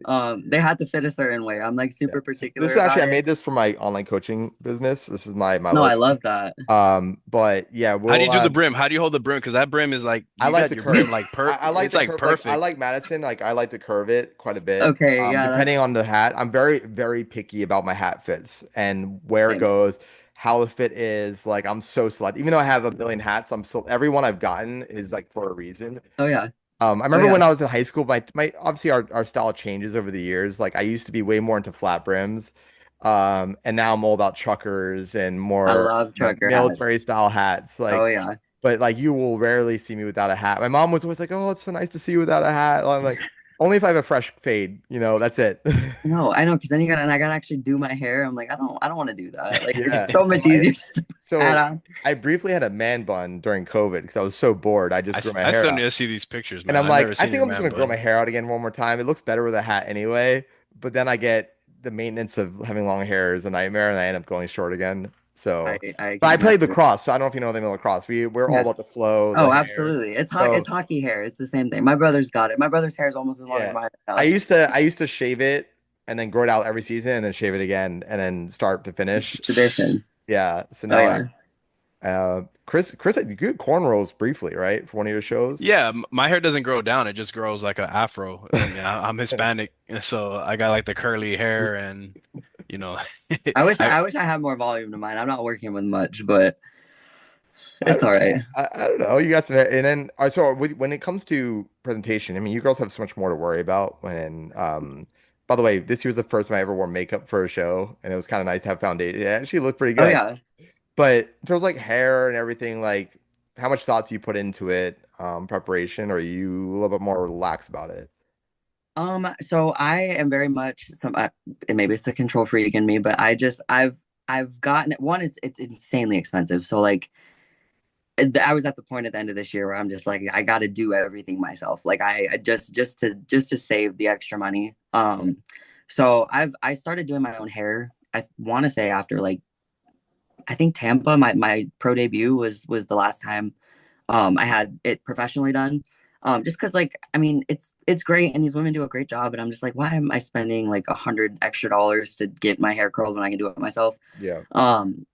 S3: now. They had to fit a certain way. I'm like
S2: yeah.
S3: super
S2: So this
S3: particular
S2: is actually
S3: about
S2: I
S3: it.
S2: made this for my online coaching business. This is my
S3: No, I
S2: logo.
S3: love that.
S2: But yeah,
S1: how do
S2: we'll
S1: you do the brim? How do you hold the brim? Because that brim is like
S2: I
S1: you
S2: like
S1: got
S2: to
S1: your
S2: curve.
S1: brim like
S2: I like
S1: it's
S2: to
S1: like
S2: curve like I
S1: perfect.
S2: like Madison. Like I like to curve it quite a bit.
S3: Okay, yeah,
S2: Depending
S3: that's
S2: on the hat, I'm very, very picky about my hat fits and where it
S3: same.
S2: goes, how the fit is. Like I'm so selective. Even though I have a million hats, I'm still every one I've gotten is like for a reason.
S3: Oh yeah.
S2: I
S3: Oh
S2: remember
S3: yeah.
S2: when I was in high school, my obviously our style changes over the years. Like I used to be way more into flat brims. And now I'm all about truckers and
S3: I
S2: more
S3: love trucker
S2: military
S3: hats.
S2: style hats.
S3: Oh
S2: Like,
S3: yeah.
S2: but like you will rarely see me without a hat. My mom was always like, "Oh, it's so nice to see you without a hat." I'm like, only if I have a fresh fade, that's it.
S3: No, I know, because then I gotta actually do my hair. I'm like, I don't want to do that. Like, it's
S2: Yeah.
S3: so much easier just to put a hat
S2: So
S3: on.
S2: I briefly had a man bun during COVID because I was so bored. I just grew my
S1: I
S2: hair
S1: still need
S2: out.
S1: to see these pictures,
S2: And
S1: man.
S2: I'm
S1: I've
S2: like,
S1: never
S2: I
S1: seen
S2: think
S1: your
S2: I'm just
S1: man
S2: gonna grow my
S1: bun.
S2: hair out again one more time. It looks better with a hat anyway. But then I get the maintenance of having long hair is a nightmare, and I end up going short again.
S3: I
S2: So,
S3: I
S2: but
S3: can
S2: I played
S3: imagine.
S2: lacrosse, so I don't know if you know anything about lacrosse. We're all
S3: Yeah.
S2: about the flow, the
S3: Oh,
S2: hair.
S3: absolutely. It's
S2: So
S3: hockey hair. It's the same thing. My brother's got it. My brother's hair is almost as long as
S2: yeah,
S3: mine
S2: I
S3: now.
S2: used to I used to shave it and then grow it out every season and then shave it again and then start to finish.
S3: Tradition.
S2: Yeah. So
S3: Oh
S2: now
S3: yeah.
S2: Chris, you did cornrows briefly, right, for one of your shows.
S1: Yeah, my hair doesn't grow down. It just grows like an afro. I mean, I'm Hispanic, so I got like the curly hair and you know, I
S3: I wish I had more volume to mine. I'm not working with much, but
S2: I
S3: it's
S2: don't
S3: all
S2: know.
S3: right.
S2: I don't know. You got some, and then so when it comes to presentation, I mean, you girls have so much more to worry about. By the way, this year was the first time I ever wore makeup for a show, and it was kind of nice to have foundation. It actually looked pretty
S3: Oh
S2: good.
S3: yeah.
S2: But in terms of like hair and everything, like how much thought do you put into it, preparation, or are you a little bit more relaxed about it?
S3: So I am very much and maybe it's the control freak in me, but I've gotten one. It's insanely expensive. So like I was at the point at the end of this year where I'm just like I got to do everything myself. Like I just to save the extra money. So I started doing my own hair. I want to say after like I think Tampa, my pro debut was the last time I had it professionally done. Just because like I mean it's great and these women do a great job, and I'm just like, why am I spending like $100 extra to get my hair curled when I can do it myself?
S2: Yeah.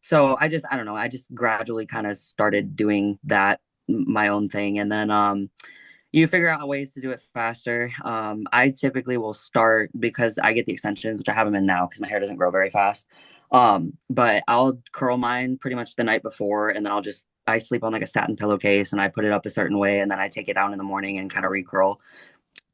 S3: So I don't know, I just gradually kind of started doing that my own thing, and then you figure out ways to do it faster. I typically will start because I get the extensions, which I have them in now because my hair doesn't grow very fast. But I'll curl mine pretty much the night before, and then I sleep on like a satin pillowcase and I put it up a certain way, and then I take it down in the morning and kind of recurl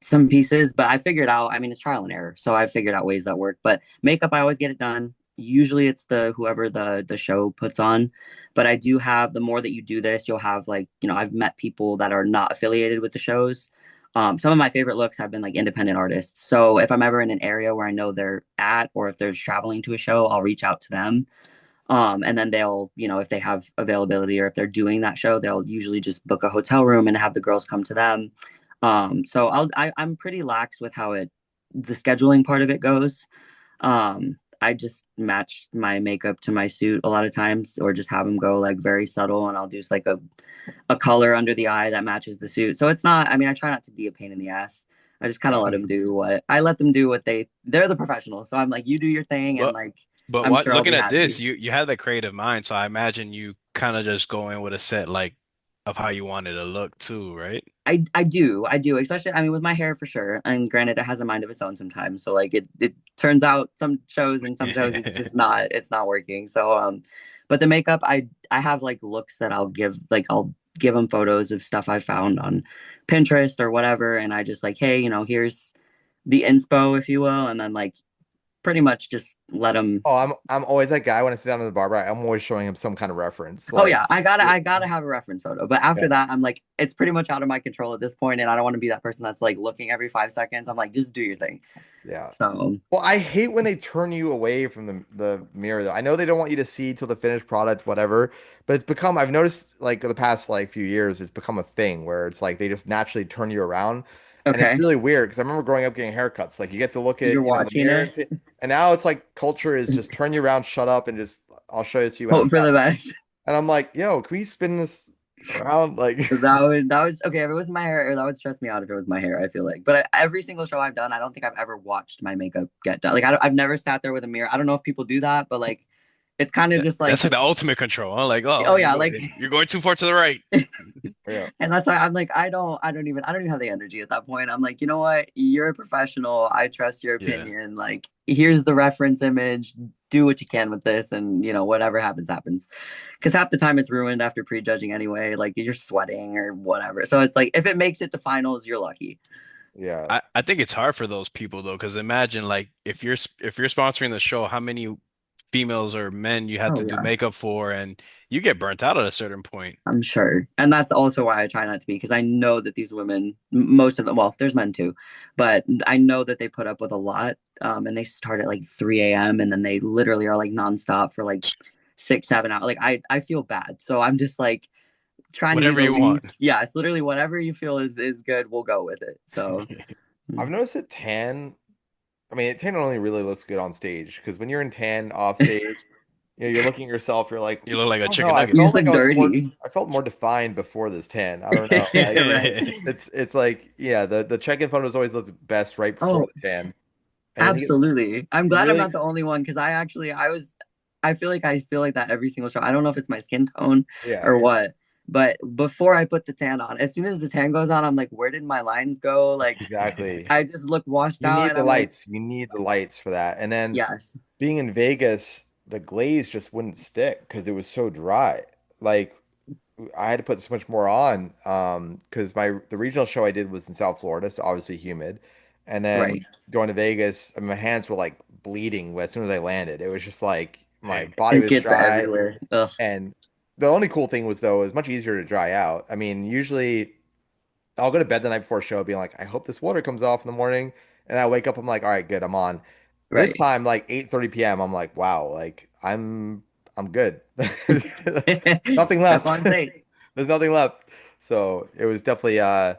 S3: some pieces. But I figured out, I mean, it's trial and error, so I figured out ways that work. But makeup, I always get it done. Usually it's the whoever the show puts on, but I do have, the more that you do this, you'll have like, I've met people that are not affiliated with the shows. Some of my favorite looks have been like independent artists. So if I'm ever in an area where I know they're at, or if they're traveling to a show, I'll reach out to them. And then they'll, if they have availability or if they're doing that show, they'll usually just book a hotel room and have the girls come to them. So I'm pretty lax with how the scheduling part of it goes. I just match my makeup to my suit a lot of times, or just have them go like very subtle, and I'll do just like a color under the eye that matches the suit. So it's not, I mean, I try not to be a pain in the ass. I just kind of let them do what they're the professionals. So I'm like, you do your thing, and
S1: But
S3: like,
S1: but
S3: I'm
S1: what
S3: sure I'll
S1: looking
S3: be
S1: at this,
S3: happy.
S1: you had that creative mind, so I imagine you kind of just go in with a set like of how you wanted to look too, right?
S3: I do, especially, I mean, with my hair for sure. And granted, it has a mind of its own sometimes. So like it turns out some shows it's not working. So but the makeup, I have like looks that I'll give them photos of stuff I found on Pinterest or whatever, and I just like, hey, here's the inspo, if you will, and then like pretty much just let them.
S2: Oh, I'm always that guy when I sit down in the barber. I'm always showing him some kind of reference.
S3: Oh
S2: Like,
S3: yeah, I gotta have a reference photo. But after
S2: yeah,
S3: that, I'm like, it's pretty much out of my control at this point, and I don't want to be that person that's like looking every 5 seconds. I'm like, just do your thing.
S2: yeah.
S3: So
S2: Well, I hate when they turn you away from the mirror though. I know they don't want you to see till the finished product, whatever, but it's become, I've noticed like the past like few years, it's become a thing where it's like they just naturally turn you around. And it's
S3: okay,
S2: really weird because I remember growing up getting haircuts. Like you get to look
S3: you're
S2: at, the
S3: watching
S2: mirror
S3: it,
S2: and see, and now it's like culture is just turn you around, shut up, and just I'll show it to you when I'm
S3: hope for
S2: done.
S3: the best.
S2: And I'm like, yo, can we spin this around? Like,
S3: That was okay. If it was my hair, that would stress me out if it was my hair, I feel like. But every single show I've done, I don't think I've ever watched my makeup get done. Like I've never sat there with a mirror. I don't know if people do that, but like it's kind of just
S1: That's
S3: like,
S1: like the ultimate control. Huh? Like, oh,
S3: oh yeah, like
S1: you're going too far to the right.
S2: yeah,
S3: and that's why I'm like, I don't even have the energy at that point. I'm like, you know what? You're a professional. I trust your
S1: Yeah.
S3: opinion. Like, here's the reference image. Do what you can with this, and whatever happens, happens. Because half the time it's ruined after prejudging anyway. Like you're sweating or whatever. So it's like if it makes it to finals, you're lucky.
S2: yeah.
S1: I think it's hard for those people though, because imagine like if you're sponsoring the show, how many females or men you had
S3: Oh
S1: to do
S3: yeah.
S1: makeup for, and you get burnt out at a certain point.
S3: I'm sure. And that's also why I try not to be, because I know that these women, most of them, well, there's men too, but I know that they put up with a lot. And they start at like 3 a.m. and then they literally are like nonstop for like 6, 7 hours. Like I feel bad. So I'm just like trying to be
S1: Whatever
S3: the
S1: you want.
S3: least. Yeah, it's literally whatever you feel is good, we'll go with it. So
S2: I've
S3: mm.
S2: noticed that tan. I mean, tan only really looks good on stage because when you're in tan off stage, you're looking at yourself, you're like,
S1: You look like
S2: I
S1: a
S2: don't know,
S1: chicken
S2: I
S1: nugget.
S3: You
S2: felt
S3: just
S2: like
S3: look dirty.
S2: I felt more defined before this tan. I don't know. Like
S3: Right.
S2: it's like, yeah, the check-in photos always looks best right before
S3: Oh,
S2: the tan. And then
S3: absolutely. I'm
S2: you
S3: glad I'm
S2: really,
S3: not the only one, because I feel like that every single show. I don't know if it's my skin tone
S2: yeah,
S3: or what, but before I put the tan on, as soon as the tan goes on, I'm like, where did my lines go? Like
S2: exactly.
S3: I just look washed
S2: You
S3: out,
S2: need
S3: and
S2: the
S3: I'm like,
S2: lights. You need the lights for that. And then
S3: yes,
S2: being in Vegas, the glaze just wouldn't stick because it was so dry. Like I had to put so much more on because my the regional show I did was in South Florida, so obviously humid. And
S3: right.
S2: then going to Vegas, I mean, my hands were like bleeding as soon as I landed. It was just like my
S1: Dang.
S2: body
S3: It
S2: was
S3: gets
S2: dry.
S3: everywhere. Ugh.
S2: And the only cool thing was though, it was much easier to dry out. I mean, usually I'll go to bed the night before a show being like, I hope this water comes off in the morning. And I wake up, I'm like, all right, good, I'm on. This
S3: Right.
S2: time, like 8:30 p.m., I'm like, wow, like I'm good. Nothing
S3: Step
S2: left.
S3: on stage.
S2: There's nothing left. So it was definitely I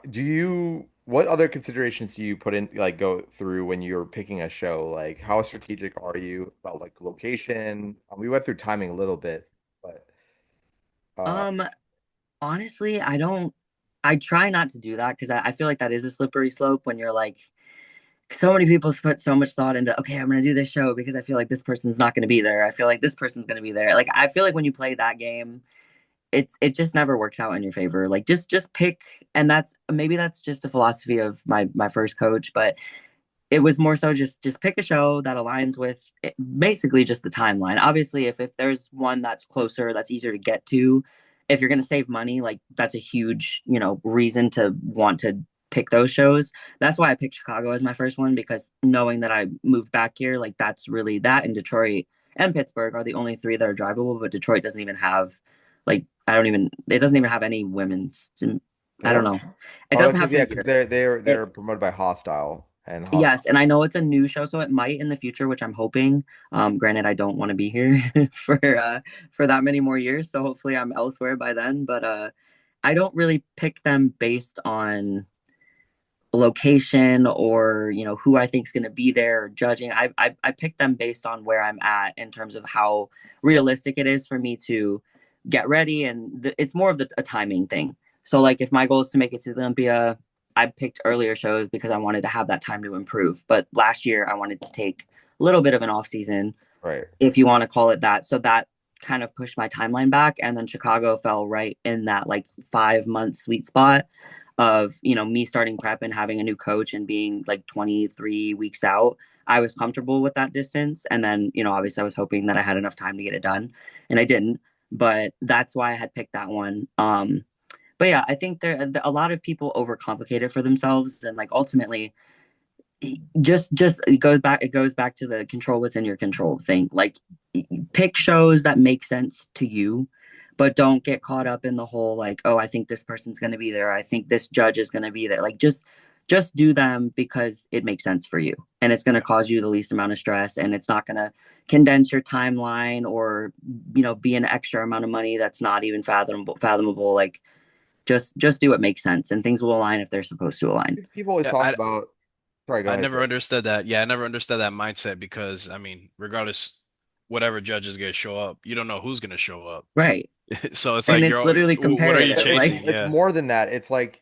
S2: do you what other considerations do you put in like go through when you're picking a show? Like how strategic are you about like location? We went through timing a little bit, but uh
S3: Um, honestly, I try not to do that, because I feel like that is a slippery slope when you're like, so many people put so much thought into, okay, I'm going to do this show because I feel like this person's not going to be there. I feel like this person's going to be there. Like I feel like when you play that game, it just never works out in your favor. Like just pick, and that's just a philosophy of my first coach, but it was more so just pick a show that aligns with basically just the timeline. Obviously, if there's one that's closer, that's easier to get to, if you're going to save money, like that's a huge, reason to want to pick those shows. That's why I picked Chicago as my first one, because knowing that I moved back here, like that's really that, and Detroit and Pittsburgh are the only three that are drivable, but Detroit doesn't even have like I don't even it doesn't even have any women's. I don't
S2: Really?
S3: know. It
S2: Oh,
S3: doesn't
S2: because
S3: have
S2: yeah,
S3: for
S2: because
S3: Europe.
S2: they're
S3: It
S2: promoted by Hostile and
S3: Yes,
S2: Hostile.
S3: and I know it's a new show, so it might in the future, which I'm hoping. Granted, I don't want to be here for that many more years, so hopefully I'm elsewhere by then. But I don't really pick them based on location or who I think is going to be there or judging. I pick them based on where I'm at in terms of how realistic it is for me to get ready, and it's more of a timing thing. So like if my goal is to make it to Olympia, I picked earlier shows because I wanted to have that time to improve. But last year I wanted to take a little bit of an off season,
S2: Right.
S3: if you want to call it that. So that kind of pushed my timeline back, and then Chicago fell right in that like 5 month sweet spot of me starting prep and having a new coach and being like 23 weeks out. I was comfortable with that distance, and then obviously I was hoping that I had enough time to get it done, and I didn't. But that's why I had picked that one. But yeah, I think there a lot of people overcomplicate it for themselves, and like ultimately just it goes back to the control within your control thing. Like pick shows that make sense to you, but don't get caught up in the whole like, oh, I think this person's going to be there, I think this judge is going to be there. Like just do them because it makes sense for you, and it's going to
S1: Yeah.
S3: cause you the least amount of stress, and it's not going to condense your timeline or be an extra amount of money that's not even fathomable. Like just do what makes sense, and things will align if they're supposed to align.
S2: People always
S1: Yeah,
S2: talk about. Sorry, go
S1: I
S2: ahead,
S1: never
S2: Chris.
S1: understood that. Yeah, I never understood that mindset because I mean, regardless, whatever judge is gonna show up, you don't know who's gonna show up.
S3: Right.
S1: So it's
S3: And
S1: like
S3: it's literally
S1: what are you
S3: comparative.
S1: chasing?
S3: Like,
S2: It's
S1: Yeah.
S2: more than that. It's like,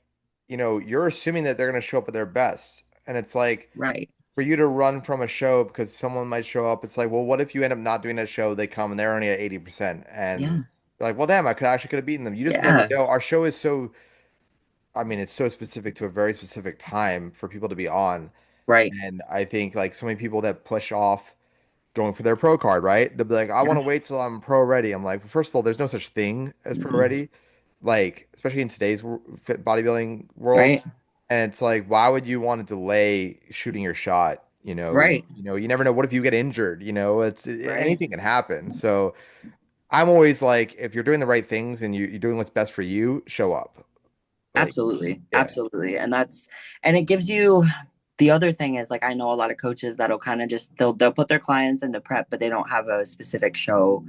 S2: you're assuming that they're going to show up at their best. And it's like
S3: right.
S2: for you to run from a show because someone might show up, it's like, well, what if you end up not doing that show? They come and they're only at 80%. And
S3: Yeah.
S2: you're like, well, damn, I could have beaten them. You just never
S3: Yeah.
S2: know. Our show is so, I mean, it's so specific to a very specific time for people to be on.
S3: Right.
S2: And I think like so many people that push off going for their pro card, right? They'll be like, I want
S3: Yeah.
S2: to wait till I'm pro ready. I'm like, well, first of all, there's no such thing as pro
S3: Mhm.
S2: ready, like especially in today's fit bodybuilding world.
S3: Right.
S2: And it's like, why would you want to delay shooting your shot?
S3: Right.
S2: You never know. What if you get injured?
S3: Right.
S2: Anything can happen. So I'm always like, if you're doing the right things and you're doing what's best for you, show up. Like,
S3: Absolutely.
S2: yeah,
S3: Absolutely. And it gives you the other thing is like I know a lot of coaches that'll kind of just they'll put their clients into prep, but they don't have a specific show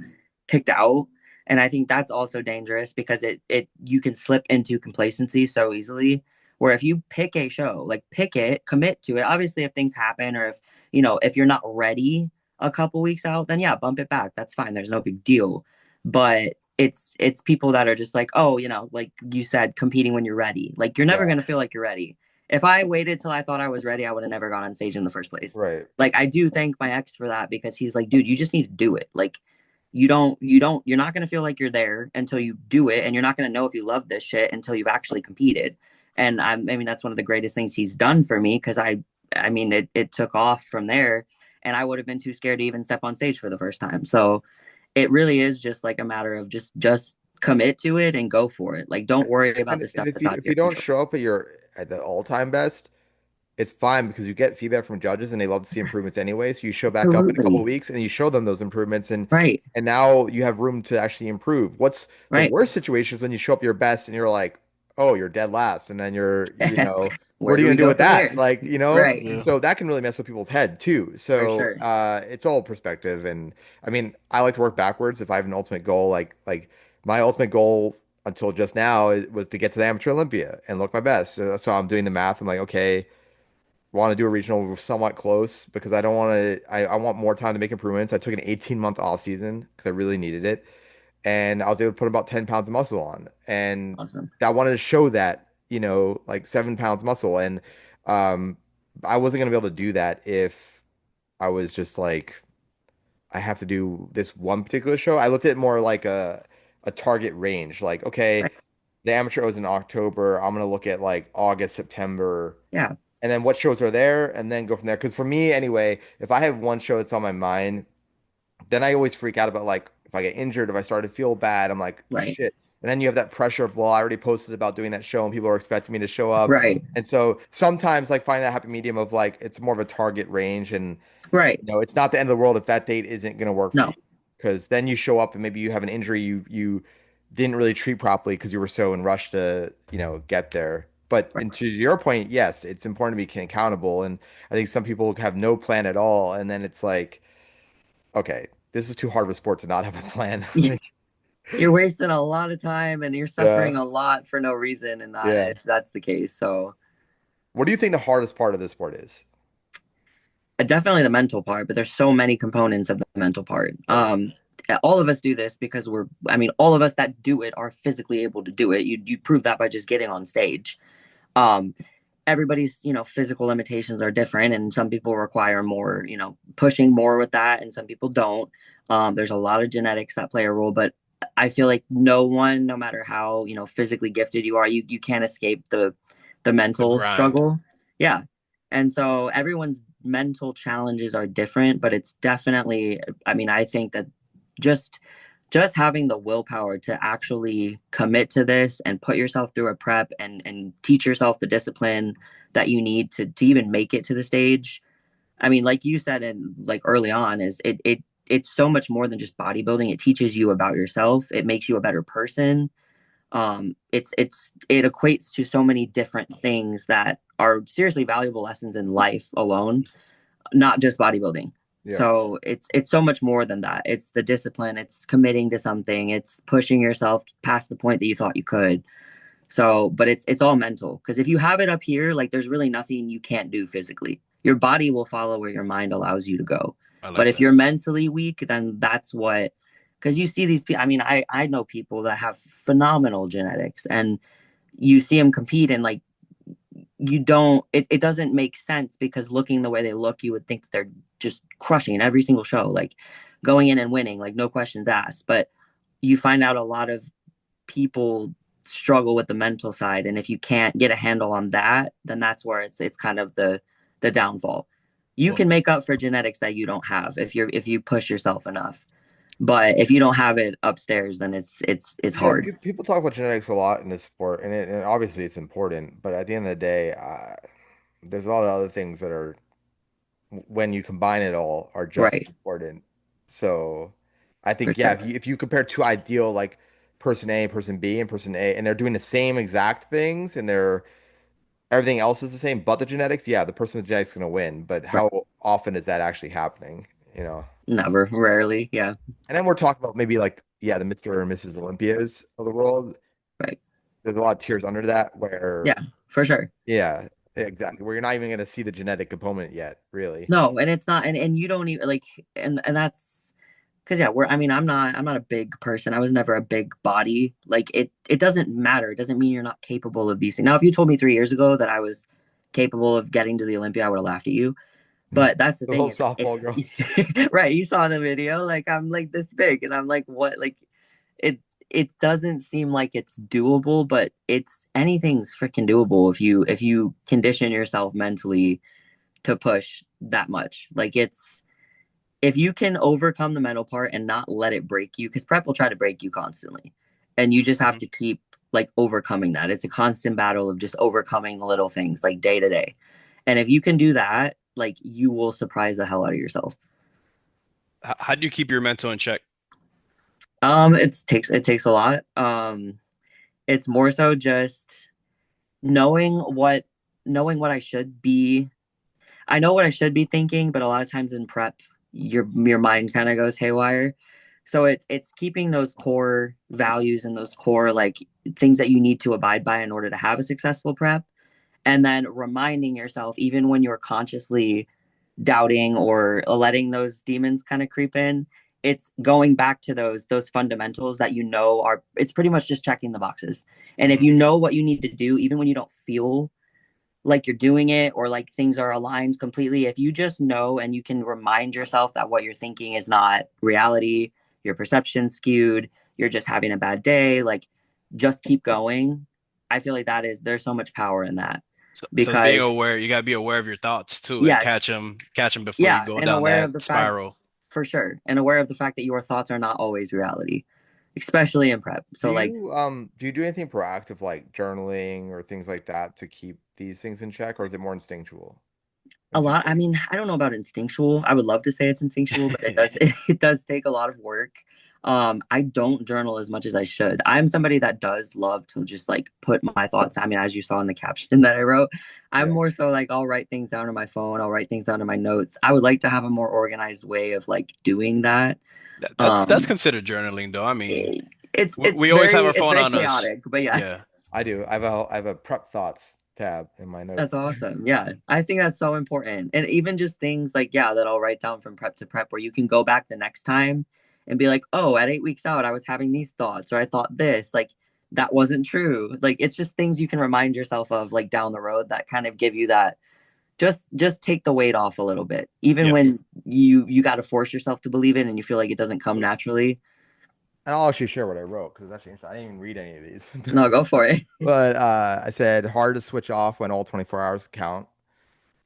S3: picked out. And I think that's also dangerous because it you can slip into complacency so easily. Where if you pick a show, like pick it, commit to it. Obviously, if things happen or if you're not ready a couple weeks out, then yeah, bump it back. That's fine. There's no big deal. But it's people that are just like, oh, like you said, competing when you're ready. Like you're never
S2: yeah,
S3: gonna feel like you're ready. If I waited till I thought I was ready, I would have never gone on stage in the first place.
S2: right.
S3: Like I do thank my ex for that because he's like, dude, you just need to do it. Like you're not gonna feel like you're there until you do it, and you're not gonna know if you love this shit until you've actually competed. And I mean that's one of the greatest things he's done for me because I mean it took off from there, and I would have been too scared to even step on stage for the first time. So it really is just like a matter of just commit to it and go for it. Like don't worry about
S2: And,
S3: the
S2: and
S3: stuff
S2: if
S3: that's
S2: you
S3: out of
S2: if
S3: your
S2: you don't
S3: control.
S2: show up at the all-time best, it's fine because you get feedback from judges and they love to see improvements anyway. So you show back up in a couple of
S3: Absolutely.
S2: weeks and you show them those improvements
S3: Right.
S2: and now you have room to actually improve. What's the
S3: Right.
S2: worst situation is when you show up your best and you're like, oh, you're dead last, and then
S3: Where
S2: what are
S3: do
S2: you
S3: we
S2: gonna do
S3: go
S2: with
S3: from
S2: that?
S3: here?
S2: Like,
S3: Right.
S1: Yeah.
S2: so that can really mess with people's head too.
S3: For
S2: So
S3: sure.
S2: it's all perspective. And I mean, I like to work backwards if I have an ultimate goal. Like my ultimate goal until just now was to get to the amateur Olympia and look my best. So I'm doing the math. I'm like, okay, want to do a regional somewhat close because I don't want to. I want more time to make improvements. I took an 18-month off season because I really needed it, and I was able to put about 10 pounds of muscle on, and
S3: Awesome.
S2: I wanted to show that like 7 pounds muscle, and um, I wasn't gonna be able to do that if I was just like I have to do this one particular show. I looked at it more like a target range. Like, okay,
S3: Right.
S2: the amateur was in October. I'm gonna look at like August, September,
S3: Yeah.
S2: and then what shows are there, and then go from there. Because for me, anyway, if I have one show that's on my mind, then I always freak out about like if I get injured, if I start to feel bad, I'm like,
S3: Right.
S2: shit. And then you have that pressure of, well, I already posted about doing that show and people are expecting me to show up.
S3: Right.
S2: And so sometimes like find that happy medium of like it's more of a target range and
S3: Right.
S2: it's not the end of the world if that date isn't going to work for you.
S3: No.
S2: Because then you show up and maybe you have an injury you didn't really treat properly because you were so in rush to, get there. But
S3: Right.
S2: and to your point, yes, it's important to be accountable. And I think some people have no plan at all. And then it's like, okay, this is too hard of a sport to not have a plan. Like,
S3: You're wasting a lot of time and you're
S2: yeah,
S3: suffering a lot for no reason, and that
S2: yeah.
S3: if that's the case. So
S2: What do you think the hardest part of this sport is?
S3: definitely the mental part, but there's so many components of the mental part.
S2: Right.
S3: All of us do this because I mean, all of us that do it are physically able to do it. You prove that by just getting on stage. Um, Everybody's, physical limitations are different, and some people require more, pushing more with that, and some people don't. There's a lot of genetics that play a role, but I feel like no one, no matter how, physically gifted you are, you can't escape the
S1: The
S3: mental
S1: grind.
S3: struggle. Yeah. And so everyone's mental challenges are different, but it's definitely, I mean, I think that just having the willpower to actually commit to this and put yourself through a prep and teach yourself the discipline that you need to even make it to the stage. I mean, like you said, and like early on, is it's so much more than just bodybuilding. It teaches you about yourself. It makes you a better person. It equates to so many different things that are seriously valuable lessons in life alone, not just bodybuilding.
S2: Yeah.
S3: So it's so much more than that. It's the discipline, it's committing to something, it's pushing yourself past the point that you thought you could. So, but it's all mental, because if you have it up here, like there's really nothing you can't do physically. Your body will follow where your mind allows you to go.
S1: I
S3: But
S1: like
S3: if
S1: that.
S3: you're mentally weak, then that's what, because you see these people. I mean, I know people that have phenomenal genetics, and you see them compete, and like you don't it doesn't make sense, because looking the way they look, you would think that they're just crushing every single show, like going in and winning, like no questions asked. But you find out a lot of people struggle with the mental side, and if you can't get a handle on that, then that's where it's kind of the downfall. You
S1: Well,
S3: can make up for genetics that you don't have if you push yourself enough, but if you don't have it upstairs, then it's
S2: Yeah,
S3: hard.
S2: people talk about genetics a lot in this sport, and obviously it's important. But at the end of the day, there's a lot of other things that are, when you combine it all, are just as
S3: Right.
S2: important. So I
S3: For
S2: think, yeah,
S3: sure.
S2: if you compare two ideal like person A, person B, and person A, and they're doing the same exact things, and they're everything else is the same, but the genetics, yeah, the person with genetics is going to win. But
S3: Right.
S2: how often is that actually happening? You know?
S3: Never. Rarely. Yeah.
S2: And then we're talking about maybe like, yeah, the Mr. or Mrs. Olympias of the world.
S3: Right.
S2: There's a lot of tiers under that where,
S3: Yeah, for sure.
S2: yeah, exactly, where you're not even going to see the genetic component yet, really.
S3: No, and it's not, and you don't even like, and that's because yeah, I mean, I'm not a big person. I was never a big body. Like it doesn't matter. It doesn't mean you're not capable of these things. Now, if you told me 3 years ago that I was capable of getting to the Olympia, I would have laughed at you.
S2: The
S3: But that's the thing.
S2: little softball girl.
S3: It's right. You saw the video. Like I'm like this big, and I'm like, what? Like it it doesn't seem like it's doable, but it's anything's freaking doable if you condition yourself mentally to push that much. Like it's if you can overcome the mental part and not let it break you, because prep will try to break you constantly. And you just have
S1: mhm.
S3: to keep like overcoming that. It's a constant battle of just overcoming the little things like day to day. And if you can do that, like you will surprise the hell out of yourself.
S1: How do you keep your mental in check?
S3: It takes a lot. It's more so just knowing what knowing what I should be. I know what I should be thinking, but a lot of times in prep, your mind kind of goes haywire. So it's keeping those core values and those core like things that you need to abide by in order to have a successful prep, and then reminding yourself even when you're consciously doubting or letting those demons kind of creep in. It's going back to those fundamentals that are it's pretty much just checking the boxes. And if
S1: Mhm.
S3: you know what you need to do, even when you don't feel like you're doing it or like things are aligned completely, if you just know and you can remind yourself that what you're thinking is not reality, your perception skewed, you're just having a bad day, like just keep going. I feel like there's so much power in that
S1: So being
S3: because
S1: aware, you gotta be aware of your thoughts too, and
S3: yes,
S1: catch them before you
S3: yeah,
S1: go
S3: and
S1: down
S3: aware
S1: that
S3: of the fact
S1: spiral.
S3: for sure, and aware of the fact that your thoughts are not always reality, especially in prep. So like
S2: Do you do anything proactive like journaling or things like that to keep these things in check, or is it more instinctual?
S3: a lot, I
S2: Instinctual.
S3: mean, I don't know about instinctual. I would love to say it's instinctual, but it does it does take a lot of work. I don't journal as much as I should. I'm somebody that does love to just like put my thoughts. I mean, as you saw in the caption that I wrote, I'm
S2: Yeah.
S3: more so like I'll write things down on my phone, I'll write things down in my notes. I would like to have a more organized way of like doing that.
S1: That's
S3: Um,
S1: considered journaling, though. I mean, we always have our
S3: it's
S1: phone
S3: very
S1: on us.
S3: chaotic, but yeah.
S1: Yeah.
S2: I do. I have a prep thoughts tab in my
S3: That's
S2: notes.
S3: awesome. Yeah. I think that's so important. And even just things like, yeah, that I'll write down from prep to prep where you can go back the next time and be like, oh, at 8 weeks out, I was having these thoughts or I thought this. Like, that wasn't true. Like, it's just things you can remind yourself of like down the road that kind of give you that just take the weight off a little bit. Even
S1: Yep.
S3: when you got to force yourself to believe it and you feel like it doesn't come naturally.
S2: And I'll actually share what I wrote because that's actually I didn't even read any of these.
S3: No, go for it.
S2: But I said hard to switch off when all 24 hours count.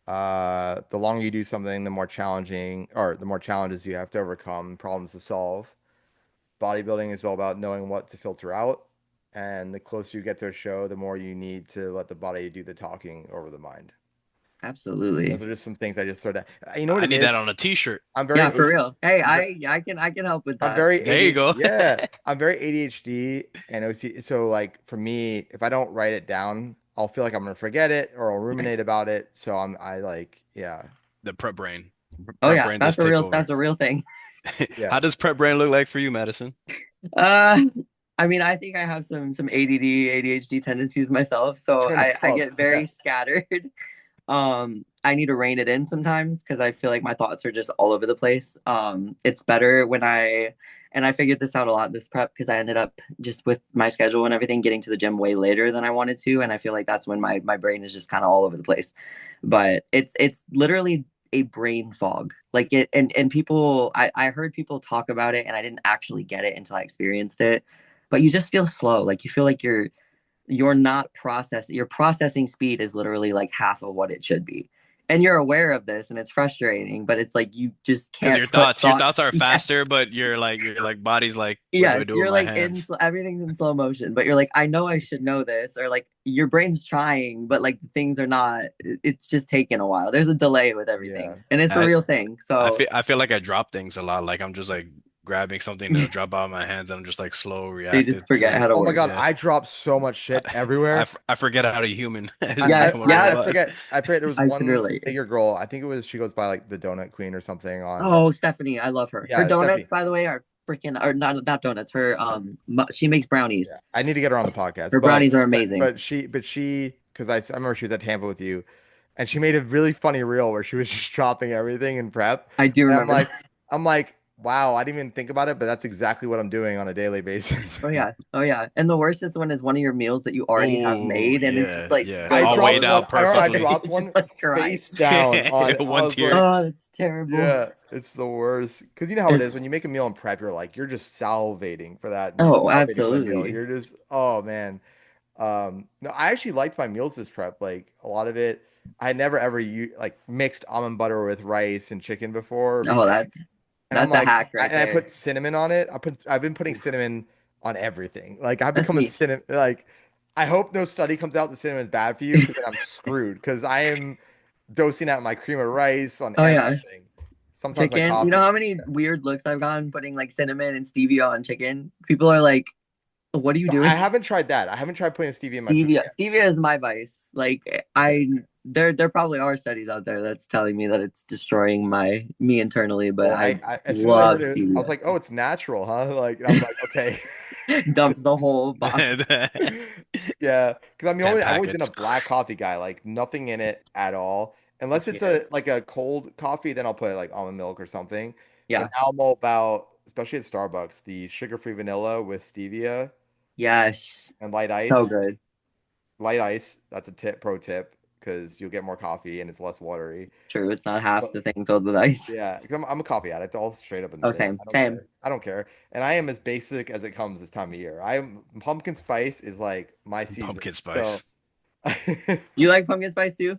S2: The longer you do something, the more challenging or the more challenges you have to overcome, problems to solve. Bodybuilding is all about knowing what to filter out. And the closer you get to a show, the more you need to let the body do the talking over the mind. Those
S3: Absolutely.
S2: are just some things I just throw down. You know what
S1: I
S2: it
S1: need that
S2: is?
S1: on a t-shirt.
S2: I'm
S3: Yeah,
S2: very
S3: for real. Hey,
S2: I'm very,
S3: I can help with
S2: I'm
S3: that.
S2: very
S1: There you
S2: ADHD.
S1: go.
S2: Yeah, I'm very ADHD and OC. So like for me, if I don't write it down, I'll feel like I'm gonna forget it or I'll ruminate about it. So I like, yeah,
S1: The prep brain.
S3: Oh
S1: Prep
S3: yeah,
S1: brain does take over.
S3: that's a real thing.
S2: yeah.
S1: How does prep brain look like for you, Madison?
S3: Uh, I mean, I think I have some ADD, ADHD tendencies myself, so
S2: Train to
S3: I
S2: fuck.
S3: get
S2: Yeah,
S3: very scattered. I need to rein it in sometimes because I feel like my thoughts are just all over the place. It's better when I figured this out a lot this prep because I ended up just with my schedule and everything getting to the gym way later than I wanted to, and I feel like that's when my brain is just kind of all over the place. But it's literally a brain fog. Like it and people I heard people talk about it and I didn't actually get it until I experienced it. But you just feel slow. Like you feel like you're not processing your processing speed is literally like half of what it should be. And you're aware of this and it's frustrating, but it's like you just
S1: Because
S3: can't put
S1: your
S3: thoughts.
S1: thoughts are
S3: Yeah.
S1: faster, but you're like body's like, what do I
S3: Yes,
S1: do with
S3: you're
S1: my
S3: like in
S1: hands?
S3: everything's in slow motion, but you're like, I know I should know this, or like your brain's trying, but like things are not, it's just taking a while. There's a delay with
S2: yeah.
S3: everything, and it's a
S1: I
S3: real thing. So
S1: I feel like I drop things a lot. Like I'm just like grabbing something to drop out of my hands, and I'm just like slow
S3: you just
S1: reactive to
S3: forget how
S1: it.
S3: to
S2: Oh my
S3: work.
S2: God,
S1: Yeah.
S2: I drop so much shit everywhere.
S1: I forget how to human as we
S3: Yes,
S1: become a
S3: yes,
S1: robot.
S2: I forget there was
S3: I can
S2: one
S3: relate.
S2: bigger girl. I think it was she goes by like the Donut Queen or something on.
S3: Oh, Stephanie, I love her. Her
S2: Yeah,
S3: donuts,
S2: Stephanie.
S3: by the way, are freaking, or not donuts. Her she makes brownies.
S2: Yeah, I need to get her on the podcast,
S3: Her brownies are amazing.
S2: but she because I remember she was at Tampa with you, and she made a really funny reel where she was just dropping everything in prep,
S3: I do
S2: and
S3: remember that.
S2: I'm like, wow, I didn't even think about it, but that's exactly what I'm doing on a daily basis.
S3: Oh yeah, oh yeah. And the worstest one is one of your meals that you already have
S1: Oh
S3: made, and it's just
S1: yeah,
S3: like
S1: yeah.
S2: I
S1: All
S3: goes
S1: weighed
S2: dropped one.
S1: out
S3: overboard.
S2: I remember I
S1: perfectly.
S2: dropped
S3: You just
S2: one
S3: like cry.
S2: face down on. I
S1: One
S2: was
S1: tier.
S2: like,
S3: Oh, that's terrible.
S2: yeah, it's the worst. Because you know how it is when
S3: It's
S2: you make a meal in prep, you're like, you're just salivating for that meal,
S3: oh,
S2: salivating for the meal.
S3: absolutely.
S2: You're just, oh man. No, I actually liked my meals this prep. Like a lot of it, I had never ever like mixed almond butter with rice and chicken before,
S3: Oh,
S2: and I'm
S3: that's a
S2: like,
S3: hack right
S2: and I
S3: there.
S2: put cinnamon on it. I've been putting
S3: Oof,
S2: cinnamon on everything. Like I've
S3: that's
S2: become a
S3: me.
S2: cinnamon. Like I hope no study comes out that cinnamon is bad for you because then I'm screwed. Because I am dosing out my cream of rice on
S3: Oh yeah,
S2: everything. Sometimes my
S3: chicken. You know
S2: coffee.
S3: how many weird looks I've gotten putting like cinnamon and stevia on chicken? People are like, "What are you
S2: No, I
S3: doing?"
S2: haven't tried that. I haven't tried putting stevia in my food
S3: Stevia.
S2: yet.
S3: Stevia is my vice. Like I there probably are studies out there that's telling me that it's destroying me internally, but
S2: Well,
S3: I
S2: I as soon as I heard
S3: love
S2: it, I was
S3: stevia.
S2: like, oh, it's natural, huh? Like, and I was like, okay.
S3: Dumps the whole box.
S2: Yeah, because I'm the
S1: That
S2: only I've always been a
S1: packet's
S2: black coffee guy, like nothing in it at all. Unless it's
S3: Yeah.
S2: a like a cold coffee, then I'll put like almond milk or something. But
S3: Yeah.
S2: now I'm all about, especially at Starbucks, the sugar-free vanilla with stevia
S3: Yes.
S2: and light
S3: So
S2: ice.
S3: good.
S2: Light ice, that's a pro tip. because you'll get more coffee and it's less watery.
S3: True, it's not half
S2: But
S3: the thing filled with ice.
S2: yeah, 'cause I'm a coffee addict. I'll straight up
S3: Oh,
S2: admit it.
S3: same,
S2: I don't
S3: same.
S2: care. I don't care. And I am as basic as it comes this time of year. I'm pumpkin spice is like my season.
S1: Pumpkin
S2: So
S1: spice.
S3: You like pumpkin spice too?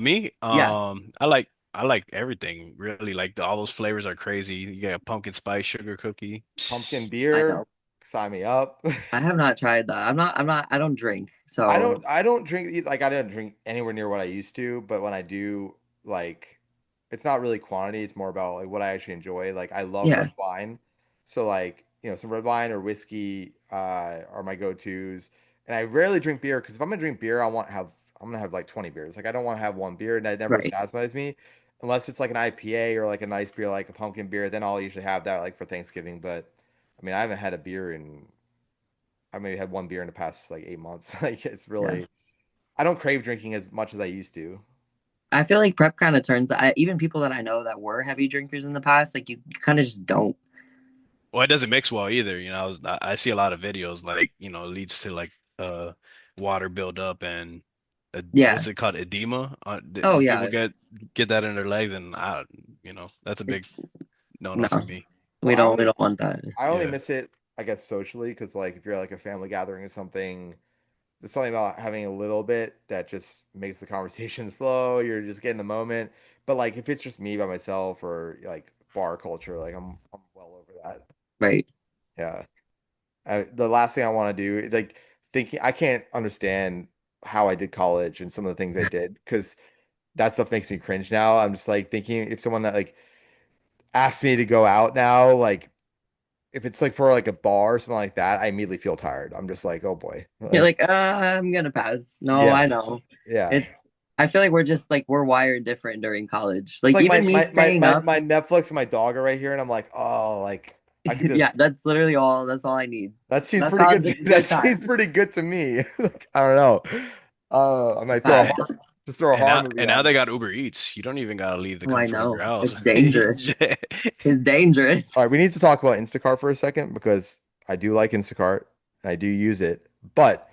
S1: Me,
S3: Yeah,
S1: I like everything really. Like all those flavors are crazy. You get a pumpkin spice sugar cookie.
S2: pumpkin
S1: Psst.
S3: I
S2: beer,
S3: know.
S2: sign me up.
S3: I have not tried that. I don't drink. So
S2: I don't drink like I don't drink anywhere near what I used to, but when I do, like it's not really quantity, it's more about like what I actually enjoy. Like I love red
S3: yeah,
S2: wine. So like, some red wine or whiskey are my go-tos. And I rarely drink beer because if I'm gonna drink beer, I'm gonna have like 20 beers. Like I don't want to have one beer and that never
S3: right.
S2: satisfies me unless it's like an IPA or like a nice beer like a pumpkin beer, then I'll usually have that like for Thanksgiving. But I mean, I haven't had a beer in I maybe had one beer in the past like 8 months. Like it's
S3: Yeah.
S2: really I don't crave drinking as much as I used to.
S3: I feel like prep kind of even people that I know that were heavy drinkers in the past, like you kind of just don't.
S1: Well, it doesn't mix well either. I see a lot of videos like, it leads to like uh water buildup and
S3: Yeah.
S1: what's it called? Edema.
S3: Oh
S1: People
S3: yeah.
S1: get that in their legs and that's a
S3: It,
S1: big no-no
S3: no,
S1: for me.
S2: Well,
S3: we don't want that.
S2: I only
S1: Yeah.
S2: miss it, I guess, socially because like if you're like a family gathering or something, there's something about having a little bit that just makes the conversation slow. You're just getting the moment. But like if it's just me by myself or like bar culture, like I'm well over that.
S3: Right.
S2: Yeah. The last thing I want to do is like thinking I can't understand how I did college and some of the things I did because that stuff makes me cringe now. I'm just like thinking if someone that like asks me to go out now, like if it's like for like a bar or something like that, I immediately feel tired. I'm just like, oh boy.
S3: You're
S2: Like,
S3: like, I'm gonna pass. No,
S2: yeah,
S3: I know.
S2: yeah.
S3: It's I feel like we're just like we're wired different during college.
S2: It's
S3: Like
S2: like
S3: even me staying up,
S2: my Netflix and my dog are right here, and I'm like, oh, like I could
S3: yeah,
S2: just
S3: that's all I need.
S2: that seems
S3: That's
S2: pretty
S3: all
S2: good.
S3: this is a
S2: That
S3: good
S2: seems
S3: time.
S2: pretty good to me. Like, I don't know. I might throw a
S3: Fact.
S2: just throw a horror movie
S1: And now
S2: on.
S1: they got Uber Eats. You don't even gotta leave the
S3: Oh, I
S1: comfort of your
S3: know.
S1: house.
S3: It's dangerous. It's dangerous.
S2: All right, we need to talk about Instacart for a second because I do like Instacart and I do use it, but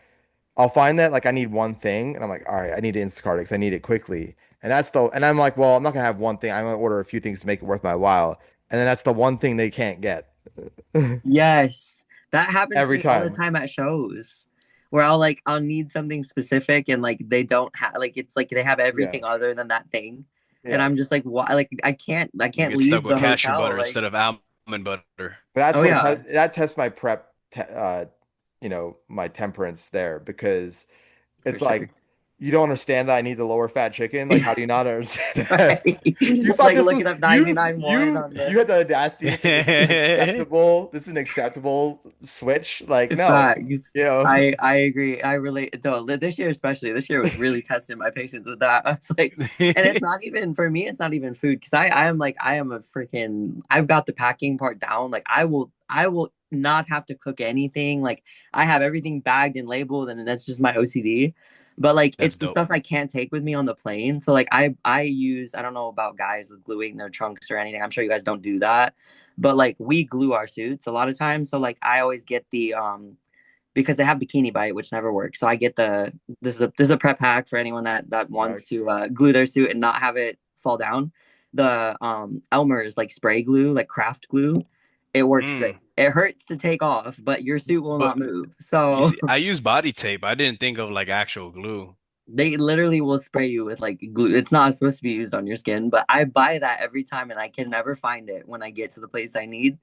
S2: I'll find that like I need one thing, and I'm like, all right, I need to Instacart it because I need it quickly. And I'm like, well, I'm not gonna have one thing. I'm gonna order a few things to make it worth my while. And then that's the one thing they can't get
S3: Yes. That happens to
S2: every
S3: me all the
S2: time.
S3: time at shows where I'll need something specific and like they don't have like it's like they have
S2: Yeah,
S3: everything other than that thing. And
S2: yeah.
S3: I'm just like, why like I
S1: You
S3: can't
S1: get stuck
S3: leave
S1: with
S3: the
S1: cashew
S3: hotel.
S1: butter
S3: Like,
S1: instead of almond butter.
S2: But that's
S3: oh
S2: where
S3: yeah.
S2: that tests my my temperance there because
S3: For
S2: it's
S3: sure.
S2: like you don't understand that I need the lower fat chicken. Like, how do you not understand that?
S3: Right.
S2: You thought
S3: Like
S2: this was
S3: looking up 99.1 on
S2: you had the audacity to say
S1: Yeah.
S2: this is an acceptable switch. Like, no,
S3: facts.
S2: you know,
S3: I agree. I relate though this year especially. This year was really testing my patience with that. I was like, and it's not even for me. It's not even food because I am a freaking. I've got the packing part down. Like I will not have to cook anything. Like I have everything bagged and labeled, and that's just my OCD. But like
S1: That's
S3: it's the
S1: dope.
S3: stuff I can't take with me on the plane. So like I use I don't know about guys with gluing their trunks or anything. I'm sure you guys don't do that, but like we glue our suits a lot of times. So like I always get the because they have bikini bite, which never works. So I get this is a prep hack for anyone that
S2: like,
S3: wants to glue their suit and not have it fall down. The Elmer's like spray glue, like craft glue, it works great.
S1: Mm.
S3: It hurts to take off, but your suit will
S1: But
S3: not move.
S1: you
S3: So
S1: see, I use body tape. I didn't think of like actual glue.
S3: they literally will spray you with like glue. It's not supposed to be used on your skin, but I buy that every time and I can never find it when I get to the place I need.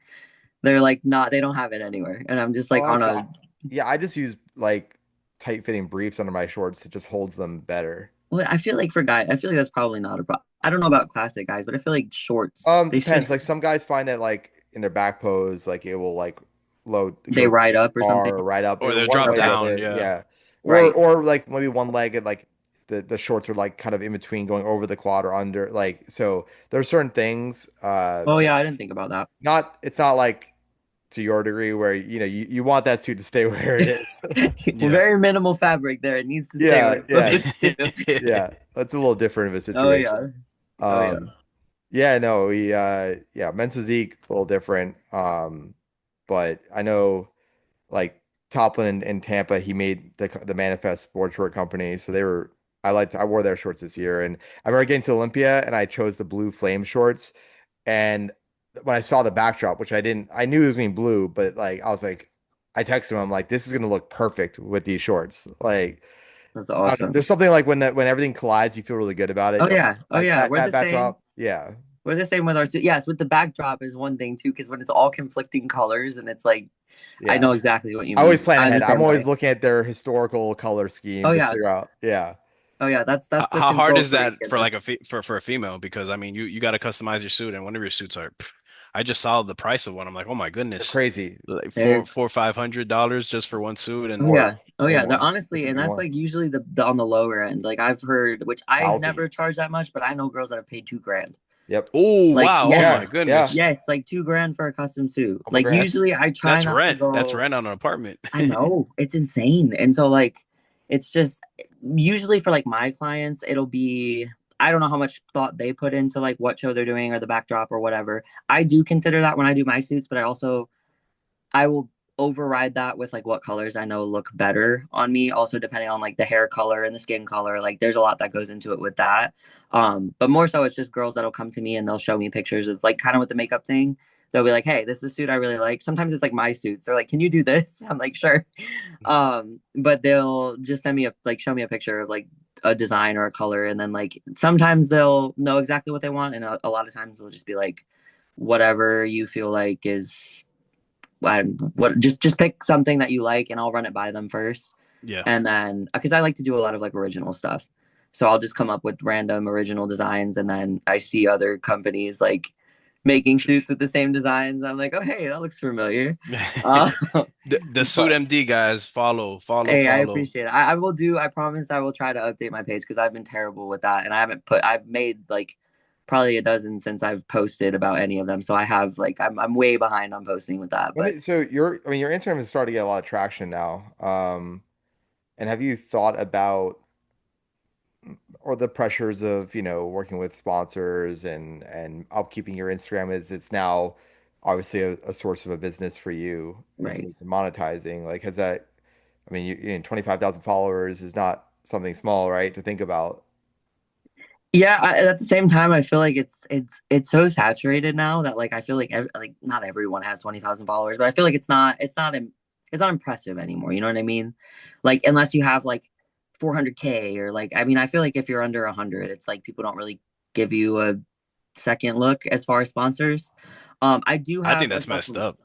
S3: They're like not they don't have it anywhere. And I'm just
S2: oh,
S3: like on a
S2: yeah, I just use like tight fitting briefs under my shorts. It just holds them better.
S3: well, I feel like for guys, I feel like that's probably not a problem. I don't know about classic guys, but I feel like shorts, they should
S2: Depends. Like some guys find that like in their back pose, like it will like
S3: they
S2: go
S3: ride up or something.
S2: far or right up
S1: Or
S2: or
S1: they'll
S2: one
S1: drop
S2: leg of
S3: Okay.
S1: down.
S2: it,
S1: Yeah.
S2: yeah.
S3: Right.
S2: Or like maybe one leg and like the shorts are like kind of in between going over the quad or under like so there are certain things
S3: Oh yeah, I didn't think about that.
S2: not it's not like to your degree where you want that suit to stay where it is.
S1: Yeah.
S3: Very minimal fabric there. It needs to stay where
S2: Yeah,
S3: it's
S2: yeah,
S3: supposed to.
S2: yeah. That's a little different of a
S3: Oh
S2: situation.
S3: yeah. Oh yeah.
S2: Um, yeah, no, yeah, men's physique a little different. But I know like Toplin in Tampa, he made the Manifest Sportswear company, so they were I wore their shorts this year, and I remember getting to Olympia, and I chose the blue flame shorts. And when I saw the backdrop, which I knew it was being blue, but like I was like, I texted him, I'm like, this is gonna look perfect with these shorts. Like,
S3: That's
S2: I don't know,
S3: awesome.
S2: there's something like when everything collides, you feel really good about it.
S3: Oh
S2: You're like,
S3: yeah. Oh
S2: that
S3: yeah.
S2: that
S3: We're
S2: that
S3: the same.
S2: backdrop, yeah,
S3: We're the same with our suit. Yes, with the backdrop is one thing too, because when it's all conflicting colors and it's like I know
S2: yeah.
S3: exactly what you
S2: I always
S3: mean.
S2: plan
S3: I'm
S2: ahead.
S3: the
S2: I'm
S3: same
S2: always
S3: way.
S2: looking at their historical color scheme
S3: Oh
S2: to
S3: yeah.
S2: figure out. Yeah,
S3: Oh yeah. That's the
S1: How hard
S3: control
S1: is
S3: freak
S1: that
S3: in
S1: for
S3: us.
S1: like for a female? Because I mean, you got to customize your suit, and one of your suits are. I just saw the price of one. I'm like, oh my
S2: they're
S1: goodness,
S2: crazy.
S1: like
S3: They're
S1: $500 just for one suit, and
S3: oh
S2: More,
S3: yeah. Oh
S2: way
S3: yeah. They're
S2: more. It
S3: honestly,
S2: could
S3: and
S2: be
S3: that's
S2: more.
S3: like usually the on the lower end. Like I've heard, which I
S2: Thousand.
S3: never charge that much, but I know girls that have paid 2 grand.
S2: Yep.
S1: oh
S3: Like
S1: wow, oh
S3: yeah,
S1: my
S2: Yeah. Yeah.
S1: goodness,
S3: yes, like 2 grand for a custom suit.
S2: Couple
S3: Like
S2: grand.
S3: usually I try
S1: that's
S3: not to
S1: rent. That's
S3: go.
S1: rent on an apartment.
S3: I know it's insane. And so like it's just usually for like my clients, it'll be I don't know how much thought they put into like what show they're doing or the backdrop or whatever. I do consider that when I do my suits, but I will override that with like what colors I know look better on me. Also depending on like the hair color and the skin color. Like there's a lot that goes into it with that. But more so it's just girls that'll come to me and they'll show me pictures of like kind of with the makeup thing. They'll be like, hey, this is a suit I really like. Sometimes it's like my suits. They're like, can you do this? I'm like, sure. But they'll just send me a like show me a picture of like a design or a color, and then like sometimes they'll know exactly what they want, and a lot of times they'll just be like, whatever you feel like is what just pick something that you like and I'll run it by them first.
S1: Yeah.
S3: And then because I like to do a lot of like original stuff. So I'll just come up with random original designs and then I see other companies like making suits with the same designs. I'm like, oh hey, that looks familiar. Uh,
S1: The suit
S3: but
S1: MD guys
S3: hey, I
S1: follow.
S3: appreciate it. I will do. I promise I will try to update my page because I've been terrible with that, and I've made like probably a dozen since I've posted about any of them. So I have like I'm way behind on posting with that. But
S2: So I mean, your Instagram is starting to get a lot of traction now. And have you thought about or the pressures of, working with sponsors and upkeeping your Instagram is it's now obviously a source of a business for you in
S3: right.
S2: terms of monetizing. Like, has that, I mean, 25,000 followers is not something small, right? To think about.
S3: Yeah, at the same time, I feel like it's so saturated now that like I feel like like not everyone has 20,000 followers, but I feel like it's not impressive anymore. You know what I mean? Like unless you have like 400K or like I mean I feel like if you're under 100, it's like people don't really give you a second look as far as sponsors. I do
S1: I think
S3: have a
S1: that's messed
S3: couple.
S1: up.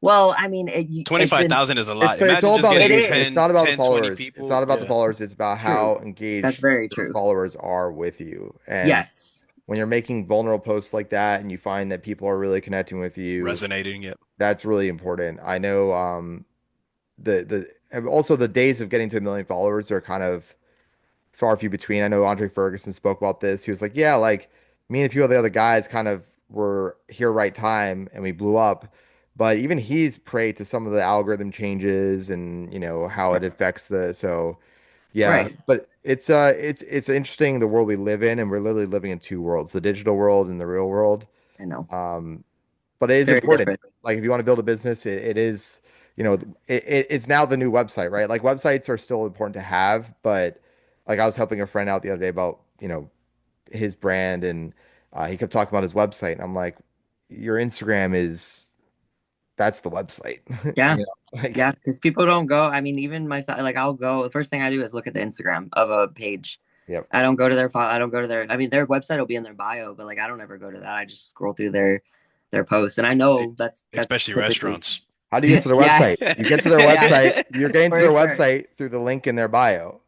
S3: Well, I mean it's been
S1: 25,000 is a
S2: It's
S1: lot.
S2: but it's
S1: Imagine
S2: all
S1: just
S2: about
S3: it
S1: getting
S2: engagement. It's
S3: is
S2: not about the
S1: 20
S2: followers. It's
S1: people.
S2: not about the
S1: Yeah.
S2: followers. It's about
S3: true.
S2: how
S3: That's
S2: engaged
S3: very
S2: your
S3: true.
S2: followers are with you. And
S3: Yes.
S2: when you're making vulnerable posts like that and you find that people are really connecting with you,
S1: Resonating. Yep.
S2: that's really important. I know the and also the days of getting to 1 million followers are kind of far few between. I know Andre Ferguson spoke about this. He was like, yeah, like me and a few of the other guys kind of were here right time and we blew up. But even he's prey to some of the algorithm changes and how it affects so yeah,
S3: Right.
S2: but it's interesting the world we live in, and we're literally living in two worlds, the digital world and the real world.
S3: I know.
S2: Um, but it is
S3: Very
S2: important.
S3: different.
S2: Like if you want to build a business, it is, it's now the new website, right? Like websites are still important to have, but like I was helping a friend out the other day about, his brand and he kept talking about his website and I'm like, your Instagram that's the website.
S3: Yeah.
S2: Like
S3: Yeah, because people don't go. I mean, even myself, like I'll go. The first thing I do is look at the Instagram of a page.
S2: yep.
S3: I don't go to their file. I don't go to their. I mean, their website will be in their bio, but like I don't ever go to that. I just scroll through their posts, and I
S1: E-
S3: know that's
S1: Especially
S3: typically
S1: restaurants.
S2: How do you get to their website?
S3: yes,
S2: You get to their
S3: yeah,
S2: website, you're getting to
S3: for
S2: their
S3: sure.
S2: website through the link in their bio.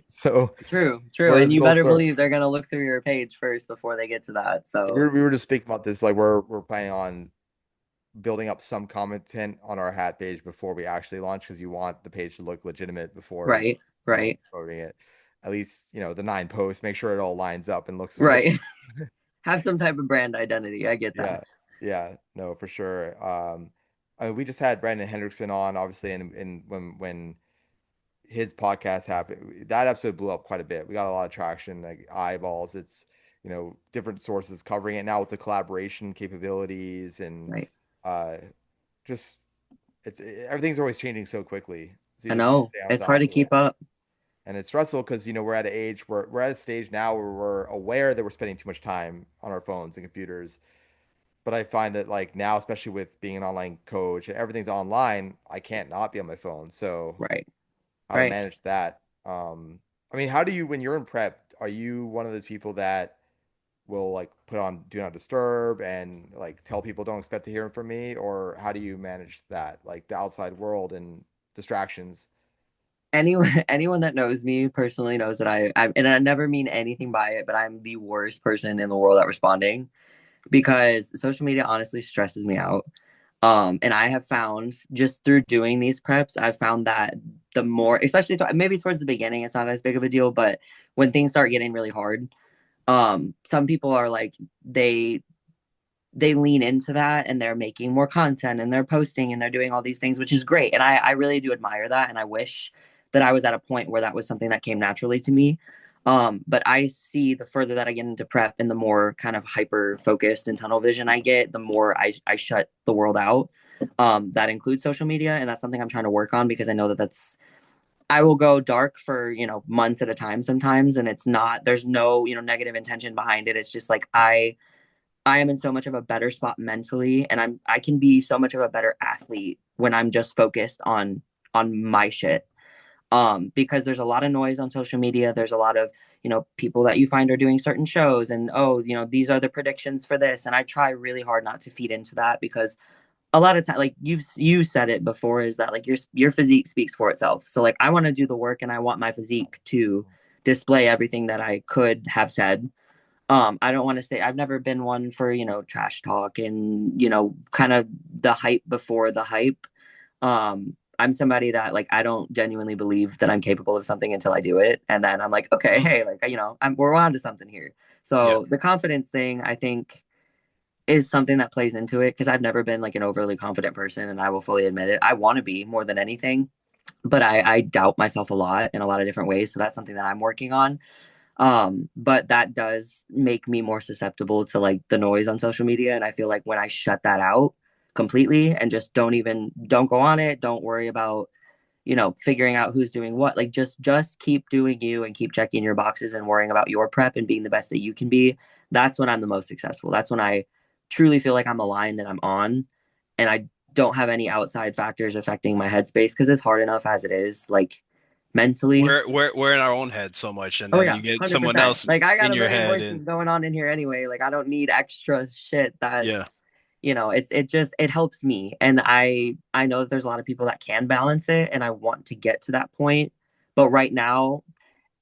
S2: So
S3: True, true, and
S2: where's the
S3: you
S2: gold
S3: better
S2: store?
S3: believe they're gonna look through your page first before they get to that. So
S2: We were just speaking about this. Like we're planning on building up some content on our hat page before we actually launch because you want the page to look legitimate before
S3: right, right,
S2: promoting it. At least, the 9 posts, make sure it all lines up and looks official.
S3: right. Have some type of brand identity. I get that.
S2: Yeah. Yeah. No, for sure. I mean, we just had Brandon Hendrickson on, obviously, and when his podcast happened, that episode blew up quite a bit. We got a lot of traction, like eyeballs. It's, different sources covering it now with the collaboration capabilities and
S3: Right.
S2: uh just everything's always changing so quickly. So you
S3: I
S2: just gotta
S3: know
S2: stay on
S3: it's hard
S2: top
S3: to
S2: of it.
S3: keep up.
S2: And it's stressful because, we're at an age where we're at a stage now where we're aware that we're spending too much time on our phones and computers. But I find that like now, especially with being an online coach and everything's online, I can't not be on my phone. So
S3: Right.
S2: how to
S3: Right.
S2: manage that. I mean, how do you, when you're in prep, are you one of those people that will like put on do not disturb and like tell people don't expect to hear from me? Or how do you manage that, like the outside world and distractions?
S3: Anyone that knows me personally knows that and I never mean anything by it, but I'm the worst person in the world at responding because social media honestly stresses me out. And I have found just through doing these preps, I've found that the more, especially maybe towards the beginning, it's not as big of a deal, but when things start getting really hard, some people are like they lean into that and they're making more content and they're posting and they're doing all these things, which is great. And I really do admire that. And I wish that I was at a point where that was something that came naturally to me. But I see the further that I get into prep and the more kind of hyper focused and tunnel vision I get, the more I shut the world out. That includes social media. And that's something I'm trying to work on because I know that I will go dark for, months at a time sometimes. And there's no, negative intention behind it. It's just like I am in so much of a better spot mentally and I can be so much of a better athlete when I'm just focused on my shit. Because there's a lot of noise on social media. There's a lot of, people that you find are doing certain shows and oh, these are the predictions for this. And I try really hard not to feed into that because a lot of time like you said it before is that like your physique speaks for itself. So like I want to do the work and I want my physique to display everything that I could have said. I don't want to say I've never been one for, trash talk and, kind of the hype before the hype. I'm somebody that like I don't genuinely believe that I'm capable of something until I do it. And then I'm like, okay,
S1: Mm.
S3: hey, like we're on to something here.
S1: Yeah.
S3: So the confidence thing, I think, is something that plays into it because I've never been like an overly confident person and I will fully admit it. I want to be more than anything, but I doubt myself a lot in a lot of different ways. So that's something that I'm working on. But that does make me more susceptible to like the noise on social media. And I feel like when I shut that out completely and just don't go on it, don't worry about, figuring out who's doing what, like just keep doing you and keep checking your boxes and worrying about your prep and being the best that you can be. That's when I'm the most successful. That's when I truly feel like I'm aligned and I'm on and I don't have any outside factors affecting my headspace because it's hard enough as it is, like mentally.
S1: We're in our own head so much, and
S3: Oh
S1: then
S3: yeah,
S1: you get someone
S3: 100%.
S1: else
S3: Like I got
S1: in
S3: a
S1: your
S3: million
S1: head,
S3: voices
S1: and
S3: going on in here anyway. Like I don't need extra shit that,
S1: yeah.
S3: it helps me. And I know that there's a lot of people that can balance it and I want to get to that point. But right now,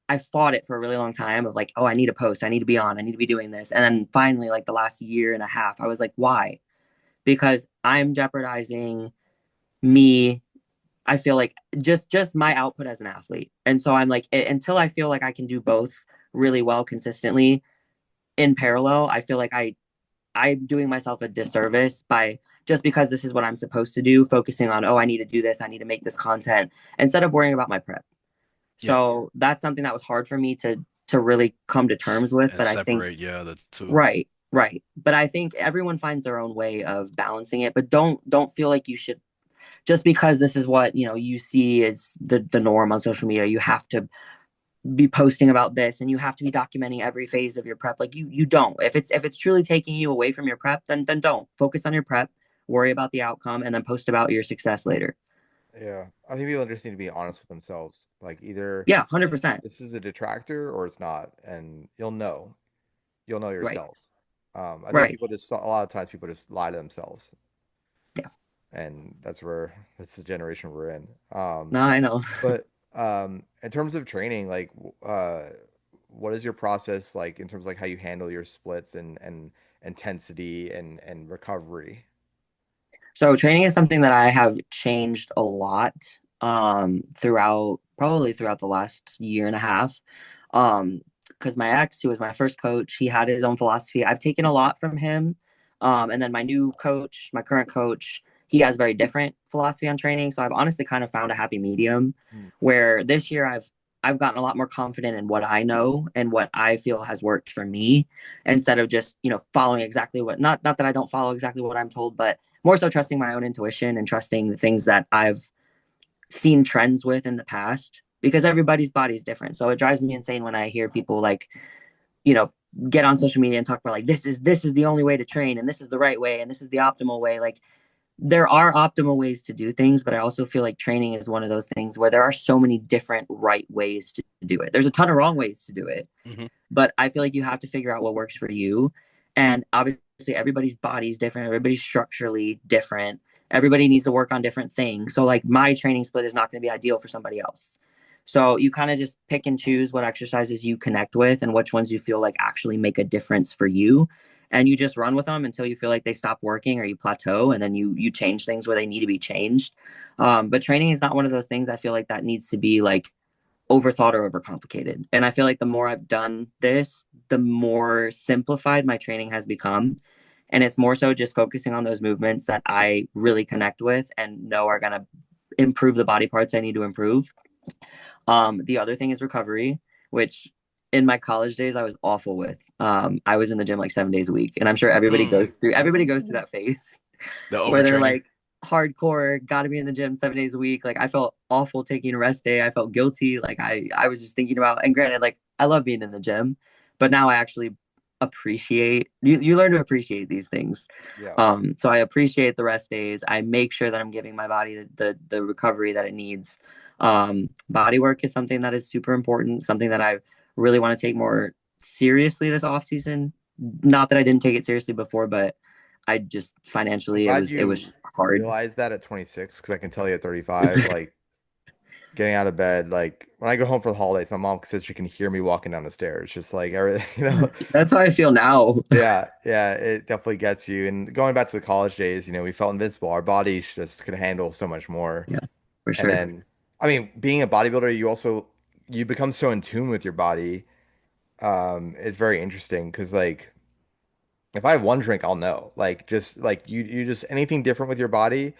S3: I fought it for a really long time of like, oh, I need a post, I need to be on, I need to be doing this. And then finally, like the last year and a half, I was like, why? Because I'm jeopardizing me. I feel like just my output as an athlete. And so I'm like until I feel like I can do both really well consistently in parallel, I feel like I'm doing myself a disservice by just because this is what I'm supposed to do, focusing on, oh, I need to do this, I need to make this content instead of worrying about my prep.
S1: Yeah.
S3: So that's something that was hard for me to really come to terms with.
S1: And
S3: But I think
S1: separate, yeah, the two.
S3: right, right. But I think everyone finds their own way of balancing it. But don't feel like you should just because this is what you see as the norm on social media. You have to be posting about this and you have to be documenting every phase of your prep. Like you don't. If it's truly taking you away from your prep, then don't focus on your prep, worry about the outcome, and then post about your success later.
S2: Yeah, I think people just need to be honest with themselves. Like either
S3: Yeah, 100%.
S2: this is a detractor or it's not, and you'll know. You'll know
S3: Right,
S2: yourself. I think
S3: right.
S2: people just a lot of times people just lie to themselves,
S3: Yeah.
S2: and that's the generation we're in.
S3: No, I know.
S2: But in terms of training, like what is your process like in terms of like how you handle your splits and intensity and recovery?
S3: So training is something that I have changed a lot throughout the last year and a half. Because my ex, who was my first coach, he had his own philosophy. I've taken a lot from him. And then my new coach, my current coach, he has very different philosophy on training. So I've honestly kind of found a happy medium
S2: Hmm.
S3: where this year I've gotten a lot more confident in what I know and what I feel has worked for me instead of just, following exactly what not that I don't follow exactly what I'm told, but more so trusting my own intuition and trusting the things that I've seen trends with in the past. because everybody's body is different. So it drives me insane when I hear people like, you know, get on social media and talk about like this is the only way to train and this is the right way and this is the optimal way. Like there are optimal ways to do things, but I also feel like training is one of those things where there are so many different right ways to do it. There's a ton of wrong ways to do it,
S1: Hmm.
S3: but I feel like you have to figure out what works for you. And obviously, everybody's body is different, everybody's structurally different. Everybody needs to work on different things. So, like, my training split is not going to be ideal for somebody else. So, you kind of just pick and choose what exercises you connect with and which ones you feel like actually make a difference for you. And you just run with them until you feel like they stop working or you plateau, and then you change things where they need to be changed. But training is not one of those things I feel like that needs to be like overthought or overcomplicated. And I feel like the more I've done this, the more simplified my training has become. And it's more so just focusing on those movements that I really connect with and know are going to improve the body parts I need to improve. The other thing is recovery, which in my college days I was awful with. I was in the gym like 7 days a week, and I'm sure
S1: Mm.
S3: everybody goes through that phase
S1: The
S3: where they're
S1: overtraining.
S3: like hardcore, got to be in the gym 7 days a week. Like I felt awful taking a rest day. I felt guilty. Like I was just thinking about. And granted, like I love being in the gym, but now I actually appreciate you learn to appreciate these things.
S2: Yeah.
S3: So I appreciate the rest days. I make sure that I'm giving my body the recovery that it needs. Body work is something that is super important, something that I really want to take more seriously this off season. Not that I didn't take it seriously before, but I just
S2: I'm
S3: financially
S2: glad
S3: it was
S2: you
S3: hard.
S2: realized that at 26, because I can tell you at 35, like getting out of bed, like when I go home for the holidays, my mom says she can hear me walking down the stairs, just like everything,
S3: That's how I feel now.
S2: Yeah, yeah, it definitely gets you. And going back to the college days, we felt invincible. Our bodies just could handle so much more.
S3: Yeah, for
S2: And
S3: sure.
S2: then, I mean, being a bodybuilder, you become so in tune with your body. It's very interesting because like if I have one drink, I'll know. Like just like you just anything different with your body,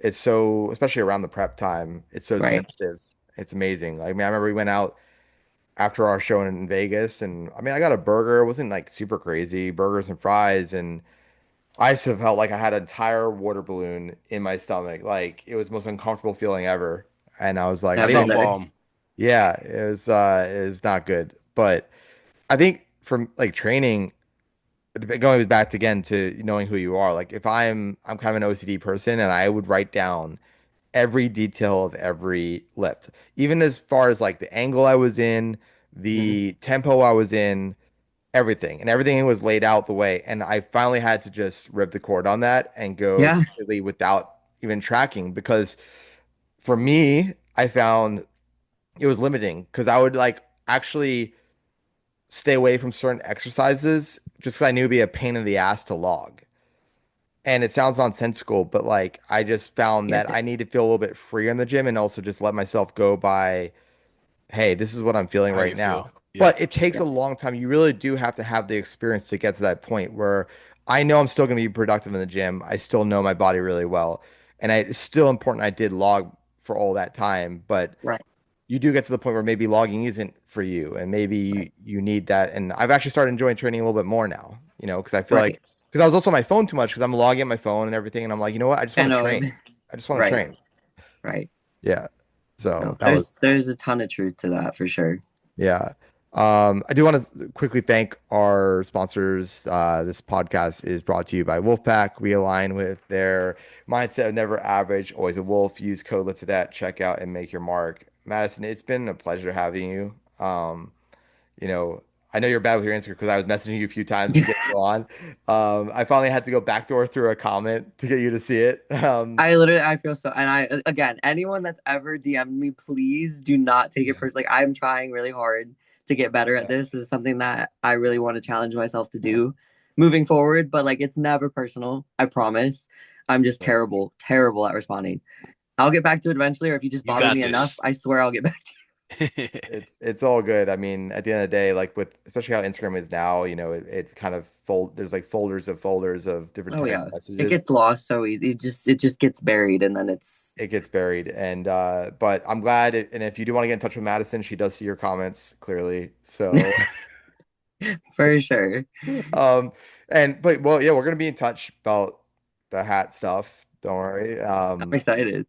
S2: it's so especially around the prep time, it's so
S3: Right.
S2: sensitive. It's amazing. Like, I mean, I remember we went out after our show in Vegas, and I mean, I got a burger. It wasn't like super crazy, burgers and fries, and I just felt like I had an entire water balloon in my stomach. Like it was the most uncomfortable feeling ever. And I was like, I
S3: I've been
S2: didn't,
S3: there.
S1: Sunbalm.
S2: yeah, it was not good. But I think from like training, going back to, again to knowing who you are, like if I'm kind of an OCD person and I would write down every detail of every lift, even as far as like the angle I was in,
S3: Mhm.
S2: the tempo I was in, everything, and everything was laid out the way. And I finally had to just rip the cord on that and go
S3: Yeah.
S2: completely without even tracking because for me, I found it was limiting because I would like actually stay away from certain exercises just because I knew it'd be a pain in the ass to log. And it sounds nonsensical, but like I just found
S3: Yeah.
S2: that I need to feel a little bit freer in the gym and also just let myself go by, hey, this is what I'm feeling
S1: How
S2: right
S1: you
S2: now.
S1: feel? Yeah.
S2: But it takes
S3: Yeah.
S2: a long time. You really do have to have the experience to get to that point where I know I'm still going to be productive in the gym. I still know my body really well. And it's still important I did log for all that time, but
S3: Right.
S2: you do get to the point where maybe logging isn't for you and maybe
S3: Right.
S2: you need that. And I've actually started enjoying training a little bit more now, because I feel
S3: Right.
S2: like because I was also on my phone too much because I'm logging at my phone and everything and I'm like, you know what? I just
S3: I
S2: want to
S3: know it.
S2: train. I just want to
S3: Right.
S2: train.
S3: Right.
S2: Yeah. So
S3: No,
S2: that was
S3: there's a ton of truth to that for sure.
S2: Yeah. I do want to quickly thank our sponsors. This podcast is brought to you by Wolfpack. We align with their mindset of never average, always a wolf. Use code Let's That, check out and make your mark. Madison, it's been a pleasure having you. You know, I know you're bad with your Instagram because I was messaging you a few times to get you on. I finally had to go backdoor through a comment to get you to see it.
S3: I feel so, and I again, anyone that's ever DM'd me, please do not take it personally. Like I'm trying really hard to get better at
S2: Yeah.
S3: this. This is something that I really want to challenge myself to do moving forward. But like, it's never personal. I promise. I'm just
S2: Yeah.
S3: terrible, terrible at responding. I'll get back to it eventually, or if you just
S1: You
S3: bother
S1: got
S3: me enough,
S1: this.
S3: I swear I'll get back to
S2: It's all good. I mean, at the end of the day, like with especially how Instagram is now, it kind of there's like folders of different
S3: you. Oh
S2: types
S3: yeah,
S2: of
S3: it
S2: messages.
S3: gets lost so easy. It just gets buried, and then it's
S2: It gets buried. And but I'm glad and if you do want to get in touch with Madison, she does see your comments clearly. So
S3: for sure.
S2: um and but well, yeah, we're gonna be in touch about the hat stuff. Don't worry.
S3: I'm excited.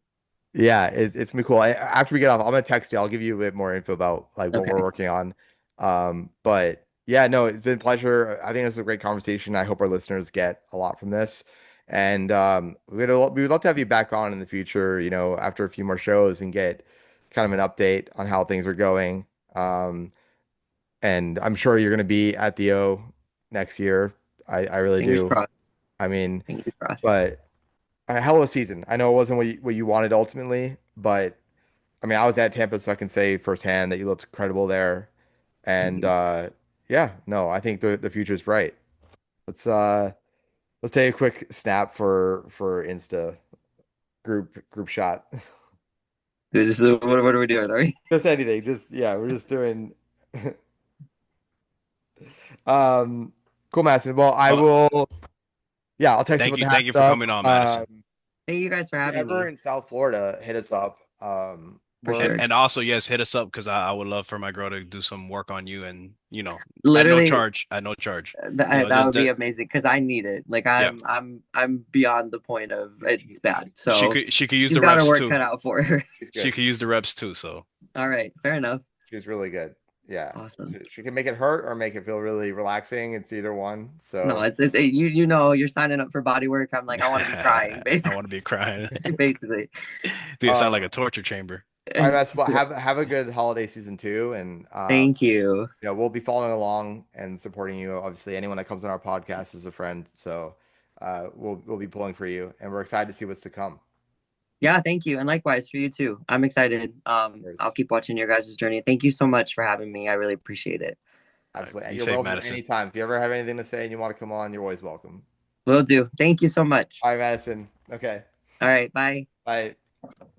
S2: Yeah, it's gonna be cool. After we get off, I'm gonna text you. I'll give you a bit more info about like what we're
S3: Okay.
S2: working on. But yeah, no, it's been a pleasure. I think this was a great conversation. I hope our listeners get a lot from this. And we would love to have you back on in the future, after a few more shows and get kind of an update on how things are going. Um, and I'm sure you're gonna be at the O next year. I really
S3: Fingers
S2: do.
S3: crossed.
S2: I mean,
S3: Fingers crossed.
S2: but a hell of a season. I know it wasn't what you wanted ultimately, but I mean, I was at Tampa, so I can say firsthand that you looked incredible there. And
S3: Mhm.
S2: yeah, no, I think the future is bright. Let's uh let's take a quick snap for Insta group shot.
S3: What are we doing? Are we?
S2: Just anything. Just yeah, we're just doing um cool, Madison. Well, I
S1: Well,
S2: will yeah, I'll text you about the hat
S1: thank you for
S2: stuff.
S1: coming on, Madison.
S3: Thank you guys for
S2: If you're
S3: having
S2: ever
S3: me.
S2: in South Florida, hit us up.
S3: For
S2: We're
S3: sure.
S1: And also, yes, hit us up because I would love for my girl to do some work on you, and at no
S3: Literally,
S1: charge, at no charge.
S3: that would be amazing because I need it. Like
S1: Yeah,
S3: I'm beyond the point of it's bad. So
S1: she could use
S3: she's
S1: the
S3: got her
S1: reps
S3: work
S1: too.
S3: cut out for her.
S2: she's
S1: She
S2: good.
S1: could use the reps too. So
S3: All right, fair enough.
S2: She's really good. Yeah.
S3: Awesome.
S2: She can make it hurt or make it feel really relaxing. It's either one.
S3: No,
S2: So,
S3: you know you're signing up for body work. I'm like I want to be crying,
S1: I
S3: basically.
S1: want to be crying.
S3: Basically.
S1: Dude, it sounds like
S2: um,
S1: a torture chamber.
S2: all right, Matt, well, have a good holiday season too. And,
S3: Thank you.
S2: we'll be following along and supporting you. Obviously, anyone that comes on our podcast is a friend. So, we'll be pulling for you and we're excited to see what's to come.
S3: Yeah, thank you. And likewise for you too. I'm excited. I'll
S2: There's
S3: keep watching your guys' journey. Thank you so much for having me. I really appreciate it.
S1: All right,
S2: absolutely,
S1: be
S2: you're
S1: safe,
S2: welcome
S1: Madison.
S2: anytime. If you ever have anything to say and you want to come on, you're always welcome.
S3: Will do. Thank you so much.
S2: All right, Madison. Okay.
S3: All right, bye.
S2: Bye.